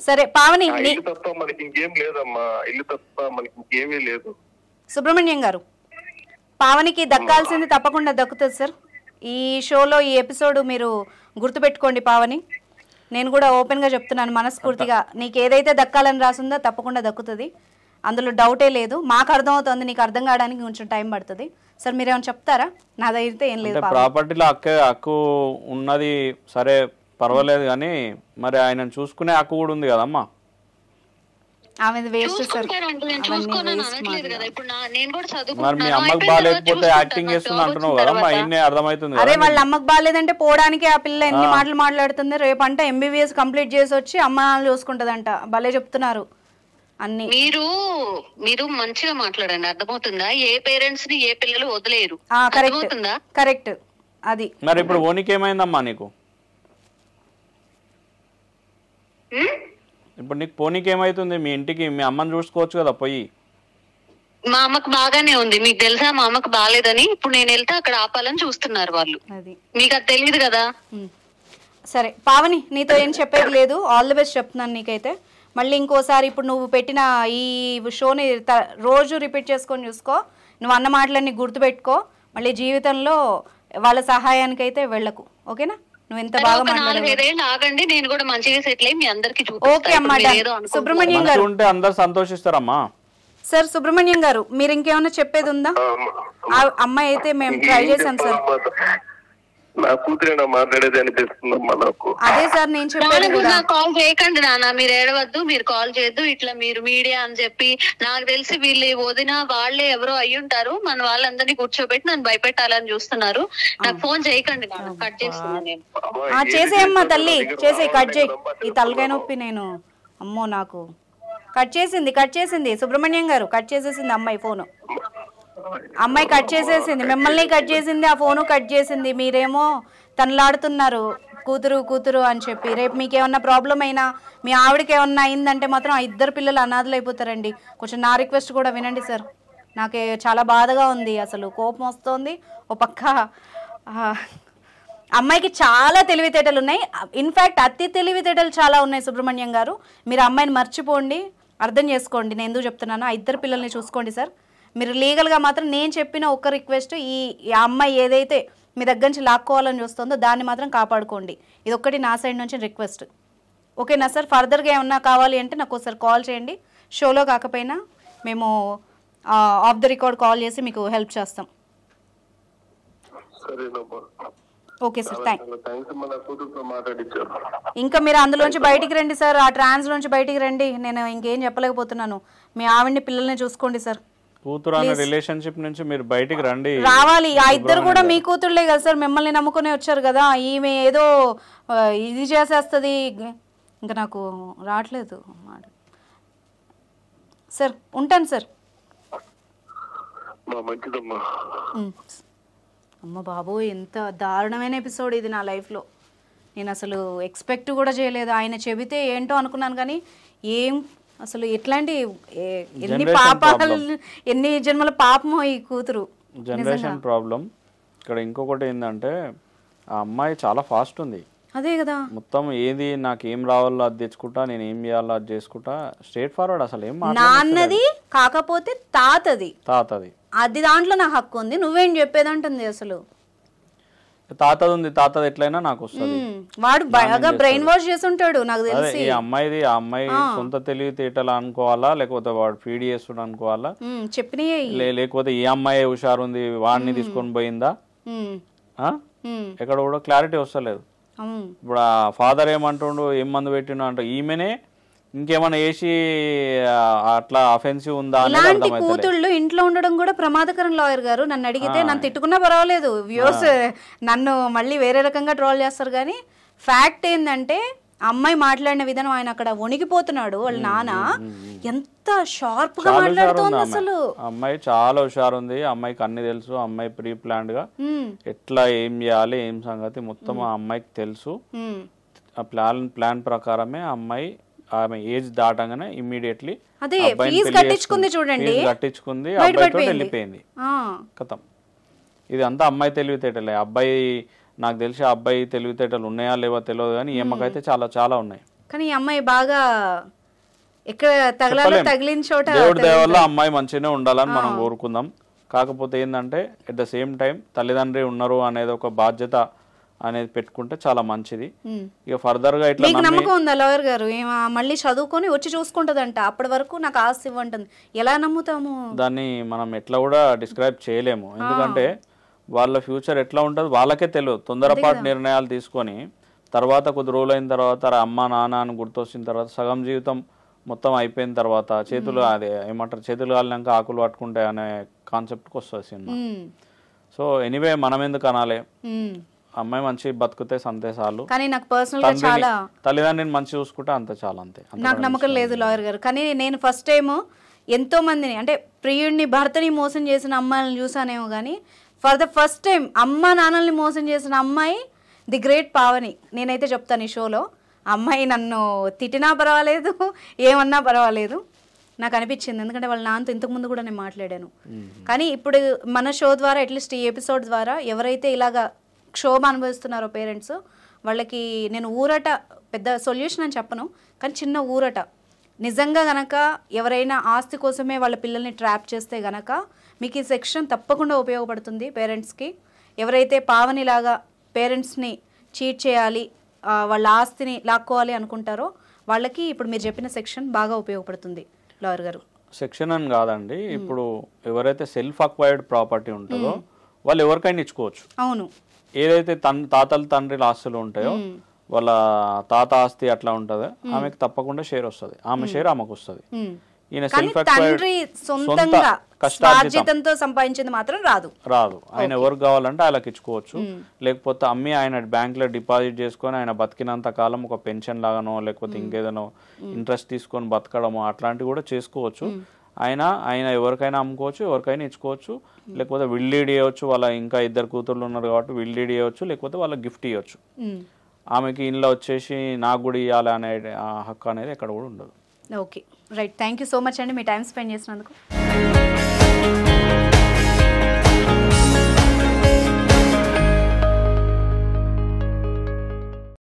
Speaker 2: సరే పావని,
Speaker 1: ఇల్లు తప్ప మనకి ఇంకేం లేదమ్మా, ఇల్లు తప్ప మనకి ఇంకేమీ లేదు.
Speaker 2: సుబ్రహ్మణ్యం గారు, పావనికి దక్కాల్సింది తప్పకుండా దక్కుతుంది సార్. ఈ షోలో ఈ ఎపిసోడ్ మీరు గుర్తుపెట్టుకోండి పావని. నేను కూడా ఓపెన్గా చెప్తున్నాను మనస్ఫూర్తిగా, నీకు ఏదైతే దక్కాలని రాసిందో తప్పకుండా దక్కుతుంది, అందులో డౌటే లేదు. మాకు అర్థమవుతుంది, నీకు అర్థం కావడానికి కొంచెం టైం పడుతుంది. సార్ మీరు ఏమైనా చెప్తారా? నా దగ్గర ఏం లేదు.
Speaker 4: ప్రాపర్టీలో హక్కు ఉన్నది సరే పర్వాలేదు, కానీ మరి ఆయన చూసుకునే హక్కు కూడా ఉంది కదమ్మా.
Speaker 2: ఆమె వేస్ట్ సార్.
Speaker 4: మరి మీ అమ్మకి బాగాలేకపోతే యాక్టింగ్ చేస్తుంది అంటున్నావు కదమ్మా, ఇన్నే అర్థమవుతుంది.
Speaker 2: అరే వాళ్ళ అమ్మకి బాగాలేదంటే పోవడానికి ఆ పిల్ల ఎన్ని మాటలు మాట్లాడుతుంది. రేపంటే MBBS కంప్లీట్ చేసి వచ్చి అమ్మ నాన్న చూసుకుంటదంట. భలే చెప్తున్నారు అన్ని.
Speaker 3: మీరు మంచిగా మాట్లాడండి, అర్థమవుతుందా? ఏ పేరెంట్స్ ని ఏ పిల్లలు వదిలేరు,
Speaker 2: కరెక్ట్. అది
Speaker 4: మరి ఇప్పుడు ఓనికి ఏమైందమ్మా నీకు? ఇప్పుడు నీకు పోనీకి ఏమైతుంది? మీ ఇంటికి మీ అమ్మని చూసుకోవచ్చు కదా పోయి.
Speaker 3: మా అమ్మకు బాగానే ఉంది, మీకు తెలుసా మా అమ్మకు బాగాలేదని. ఇప్పుడు నేను వెళ్తే అక్కడ ఆపాలని చూస్తున్నారు వాళ్ళు, మీకు అది తెలియదు కదా.
Speaker 2: సరే పావని, నీతో ఏం చెప్పేది లేదు, ఆల్ ది బెస్ట్ చెప్తున్నాను నీకైతే. మళ్ళీ ఇంకోసారి ఇప్పుడు నువ్వు పెట్టిన ఈ షోని రోజు రిపీట్ చేసుకొని చూసుకో. నువ్వు అన్న మాటలన్నీ గుర్తుపెట్టుకో. మళ్ళీ జీవితంలో వాళ్ళ సహాయానికైతే వెళ్ళకు, ఓకేనా? నువ్వు ఎంత బాగా
Speaker 3: ఆగండి, నేను కూడా మంచిగా సెటిల్ అయ్యి మీ అందరికి.
Speaker 2: ఓకే అమ్మా. సుబ్రహ్మణ్యం గారు
Speaker 4: ఉంటే అందరు సంతోషిస్తారమ్మా.
Speaker 2: సార్ సుబ్రహ్మణ్యం గారు, మీరు ఇంకేమైనా చెప్పేది ఉందా? అమ్మాయి అయితే మేము ట్రై చేసాం సార్.
Speaker 1: నా కూతురేనా మాట్లాడేది అనిపిస్తుందమ్మా నాకు.
Speaker 2: అదే సార్ నేను చెప్పాను.
Speaker 3: కాల్ చేయకండి నాన్న, మీరు ఏడవద్దు, మీరు కాల్ చేయొద్దు. ఇట్లా మీరు మీడియా అని చెప్పి నాకు తెలిసి వీళ్ళు వదిన వాళ్ళే ఎవరో అయ్యి ఉంటారు. మన వాళ్ళందరినీ కూర్చోబెట్టి నన్ను భయపెట్టాలని చూస్తున్నారు. నాకు ఫోన్ చేయకండి నాన్న, కట్ చేస్తున్నాను నేను.
Speaker 2: చేసేయమ్మా తల్లి, చేసే కట్ చేయి. ఈ తలకాయ నొప్పి నేను అమ్మో నాకు కట్ చేసింది సుబ్రహ్మణ్యం గారు, కట్ చేసేసింది అమ్మాయి ఫోను. అమ్మాయి కట్ చేసేసింది, మిమ్మల్ని కట్ చేసింది, ఆ ఫోను కట్ చేసింది. మీరేమో తనలాడుతున్నారు కూతురు అని చెప్పి. రేపు మీకు ఏమన్నా ప్రాబ్లం అయినా, మీ ఆవిడకి ఏమన్నా అయిందంటే మాత్రం ఆ ఇద్దరు పిల్లలు అనాథలు అయిపోతారండి. కొంచెం నా రిక్వెస్ట్ కూడా వినండి సార్. నాకు చాలా బాధగా ఉంది, అసలు కోపం వస్తుంది. ఓ పక్క అమ్మాయికి చాలా తెలివితేటలు ఉన్నాయి, ఇన్ఫ్యాక్ట్ అతి తెలివితేటలు చాలా ఉన్నాయి సుబ్రహ్మణ్యం గారు. మీరు అమ్మాయిని మర్చిపోండి, అర్థం చేసుకోండి. నేను ఎందుకు చెప్తున్నాను, ఆ ఇద్దరు పిల్లల్ని చూసుకోండి సార్. మీరు లీగల్గా మాత్రం నేను చెప్పిన ఒక్క రిక్వెస్ట్, ఈ అమ్మాయి ఏదైతే మీ దగ్గర నుంచి లాక్కోవాలని చూస్తుందో దాన్ని మాత్రం కాపాడుకోండి. ఇది ఒక్కటి నా సైడ్ నుంచి రిక్వెస్ట్. ఓకేనా సార్? ఫర్దర్గా ఏమన్నా కావాలి అంటే నాకు ఒకసారి కాల్ చేయండి. షోలో కాకపోయినా మేము ఆఫ్ ద రికార్డ్ కాల్ చేసి మీకు హెల్ప్ చేస్తాం. ఓకే సార్, ఇంకా మీరు అందులోంచి బయటికి రండి సార్, ఆ ట్రాన్స్లోంచి బయటికి రండి. నేను ఇంకేం చెప్పలేకపోతున్నాను. మీ ఆవిడ్ని పిల్లల్ని చూసుకోండి సార్.
Speaker 4: కూతురు అనే రిలేషన్షిప్ నుంచి మీరు బయటికి రండి.
Speaker 2: రావాలి. ఆ ఇద్దరు కూడా మీ కూతుళ్ళే కదా సార్, మిమ్మల్ని నమ్ముకునే వచ్చారు కదా. ఈమె ఏదో ఇది చేసేస్తుంది, ఇంకా నాకు రావట్లేదు సార్. ఉంటాను సార్. అమ్మ బాబోయ్, ఎంత దారుణమైన ఎపిసోడ్ ఇది నా లైఫ్లో. నేను అసలు ఎక్స్పెక్ట్ కూడా చేయలేదు. ఆయన చెబితే ఏంటో అనుకున్నాను, కానీ ఏం అసలు ఎట్లాంటి ఎన్ని పాపాలు, ఎన్ని జన్మల పాపమో ఈ కూతురు.
Speaker 4: Generation problem. ఇక్కడ ఇంకొకటి ఏంటంటే ఆ అమ్మాయి చాలా ఫాస్ట్ ఉంది.
Speaker 2: అదే కదా,
Speaker 4: మొత్తం ఏది నాకు ఏం రావాలో అది తెచ్చుకుంటా, నేను ఏం చేయాలో అది చేసుకుంటా, స్ట్రేట్ ఫార్వర్డ్. అసలు ఏం
Speaker 2: నాన్నది కాకపోతే తాతది అది దాంట్లో నా హక్కు ఉంది, నువ్వేం చెప్పేదంటుంది. అసలు
Speaker 4: తాతది ఉంది, తాతది ఎట్లయినా నాకు వస్తుంది.
Speaker 2: వాడు బాగా బ్రెయిన్ వాష్ చేసి ఉంటాడు నాకు తెలిసి.
Speaker 4: ఈ అమ్మాయిది, ఆ అమ్మాయి సొంత తెలివితేటలు అనుకోవాలా, లేకపోతే వాడు ఫీడ్ చేస్తుడు అనుకోవాలా,
Speaker 2: చెప్పినాయే,
Speaker 4: లేకపోతే ఈ అమ్మాయి హుషారు ఉంది వాడిని తీసుకొని పోయిందా, ఎక్కడ కూడా క్లారిటీ వస్తలేదు. ఇప్పుడు ఆ ఫాదర్ ఏమంటుండు, ఏం మందు పెట్టిండు అంటే ఈమెనే ఇంకేమైనా వేసి అట్లా అఫెన్సివ్ ఉందా అనేది అర్థమైతే.
Speaker 2: కూతుళ్ళు ఇంట్లో ఉండడం కూడా ప్రమాదకరం. లాయర్ గారు నన్ను అడిగితే, నన్ను తిట్టుకున్నా పర్వాలేదు, వ్యూవర్స్ నన్ను మళ్ళీ వేరే రకంగా ట్రోల్ చేస్తారు, కానీ ఫ్యాక్ట్ ఏంటంటే అమ్మాయి మాట్లాడిన విధానం, ఆయన అక్కడ వణికిపోతున్నాడు. వాళ్ళ నాన్న ఎంత షార్ప్ గా మాట్లాడుతోంది అసలు.
Speaker 4: అమ్మాయి చాలా హుషారు ఉంది, అమ్మాయికి అన్ని తెలుసు. అమ్మాయి ప్రీ ప్లాన్డ్ గా ఎట్లా ఏం చేయాలి ఏం సంగతి మొత్తం ఆ అమ్మాయికి తెలుసు. ఆ ప్లాన్ ప్రకారమే అమ్మాయి ఆమె ఏజ్ దాటంగానే ఇమ్మీడియట్లీ
Speaker 2: కట్టించుకుంది, చూడండి
Speaker 4: కట్టించుకుంది, అబ్బాయితో వెళ్ళిపోయింది. కథం. ఇది అంతా అమ్మాయి తెలివితేటలే. అబ్బాయి నాకు తెలిసి ఆ అబ్బాయి తెలివితేటలు ఉన్నాయా లేవో తెలియదు, కానీ ఈమెకైతే చాలా చాలా ఉన్నాయి.
Speaker 2: కానీ ఈ అమ్మాయి బాగా ఎక్కడ తగిలిన చోట
Speaker 4: దేవుడి దయ వల్ల అమ్మాయి మంచిగానే ఉండాలని మనం కోరుకుందాం. కాకపోతే ఏంటంటే ఎట్ ద సేమ్ టైం తల్లిదండ్రి ఉన్నారు అనేది ఒక బాధ్యత అనేది పెట్టుకుంటే చాలా మంచిది. ఇక ఫర్దర్ గా ఇట్లా
Speaker 2: నమ్మకం ఉందా లాయర్ గారు? మళ్ళీ చదువుకొని వచ్చి చూసుకుంటదంట, అప్పటి వరకు నాకు ఆస్తి ఇవ్వంటుంది. ఎలా నమ్ముతాము
Speaker 4: దాన్ని? మనం ఎట్లా కూడా డిస్క్రైబ్ చేయలేము, ఎందుకంటే వాళ్ళ ఫ్యూచర్ ఎట్లా ఉంటుంది వాళ్ళకే తెలియదు. తొందరపాటు నిర్ణయాలు తీసుకొని తర్వాత కొద్ది రోజులు అయిన తర్వాత అమ్మ నాన్న అని గుర్తొచ్చిన తర్వాత సగం జీవితం మొత్తం అయిపోయిన తర్వాత చేతులు అదే ఏమంటారు, చేతులు కాలినాక ఆకులు పట్టుకుంటాయి అనే కాన్సెప్ట్కి వస్తుంది సినిమా. సో ఎనీవే మనం ఎందుకు అనాలి, అమ్మాయి మంచి బతుకుతే సందేశాలు.
Speaker 2: కానీ నాకు పర్సనల్ గా చాలా
Speaker 4: తల్లిదండ్రిని మంచి చూసుకుంటే అంత చాలా, అంతే.
Speaker 2: నాకు నమ్మకం లేదు లాయర్ గారు. కానీ నేను ఫస్ట్ టైం ఎంతో మందిని, అంటే ప్రియుడిని భర్తని మోసం చేసిన అమ్మాయిలను చూసానేమో, కానీ ఫర్ ద ఫస్ట్ టైం అమ్మ నాన్నల్ని మోసం చేసిన అమ్మాయి ది గ్రేట్ పావని. నేనైతే చెప్తాను ఈ షోలో, అమ్మాయి నన్ను తిట్టినా పర్వాలేదు, ఏమన్నా పర్వాలేదు, నాకు అనిపించింది. ఎందుకంటే వాళ్ళ నాన్నతో ఇంతకుముందు కూడా నేను మాట్లాడాను. కానీ ఇప్పుడు మన షో ద్వారా, అట్లీస్ట్ ఈ ఎపిసోడ్ ద్వారా ఎవరైతే ఇలాగా క్షోభ అనుభవిస్తున్నారో పేరెంట్స్, వాళ్ళకి నేను ఊరట, పెద్ద సొల్యూషన్ అని చెప్పను, కానీ చిన్న ఊరట. నిజంగా గనక ఎవరైనా ఆస్తి కోసమే వాళ్ళ పిల్లల్ని ట్రాప్ చేస్తే గనక మీకు ఈ సెక్షన్ తప్పకుండా ఉపయోగపడుతుంది పేరెంట్స్కి. ఎవరైతే పావనిలాగా పేరెంట్స్ని చీట్ చేయాలి, వాళ్ళ ఆస్తిని లాక్కోవాలి అనుకుంటారో వాళ్ళకి ఇప్పుడు మీరు చెప్పిన సెక్షన్ బాగా ఉపయోగపడుతుంది లాయర్ గారు.
Speaker 4: సెక్షన్ అని కాదండి, ఇప్పుడు ఎవరైతే సెల్ఫ్ అక్వైర్డ్ ప్రాపర్టీ ఉంటుందో వాళ్ళు ఎవరికైనా ఇచ్చుకోవచ్చు.
Speaker 2: అవును.
Speaker 4: ఏదైతే తాతల తండ్రిల ఆస్తులు ఉంటాయో, వాళ్ళ తాత ఆస్తి అట్లా ఉంటుంది, ఆమెకు తప్పకుండా షేర్ వస్తుంది, ఆమె షేర్ ఆమెకు వస్తుంది. ఈయన
Speaker 2: కానీ
Speaker 4: సెల్ఫ్
Speaker 2: తండ్రి సొంతంగా బాధ్యతతో సంపాదించింది మాత్రం రాదు.
Speaker 4: ఆయన ఎవరికి కావాలంటే వాళ్ళకి ఇచ్చుకోవచ్చు, లేకపోతే అమ్మి ఆయన బ్యాంక్ లో డిపాజిట్ చేసుకొని ఆయన బతికినంత కాలం ఒక పెన్షన్ లాగానో లేకపోతే ఇంకేదనో ఇంట్రెస్ట్ తీసుకొని బతకడమో అట్లాంటివి కూడా చేసుకోవచ్చు. ఆయన ఎవరికైనా అమ్ముకోవచ్చు, ఎవరికైనా ఇచ్చుకోవచ్చు, లేకపోతే విల్లీడ్ ఇవ్వచ్చు. వాళ్ళ ఇంకా 2 కూతుర్లు ఉన్నారు కాబట్టి విల్లీడ్ ఇవ్వచ్చు, లేకపోతే వాళ్ళకి గిఫ్ట్ ఇవ్వచ్చు. ఆమెకి ఇంట్లో వచ్చేసి నాకు కూడా ఇవ్వాలి అనే హక్కు అనేది ఎక్కడ కూడా ఉండదు.
Speaker 2: Okay right, thank you so much అండి మీ టైం స్పెండ్ చేసినందుకు.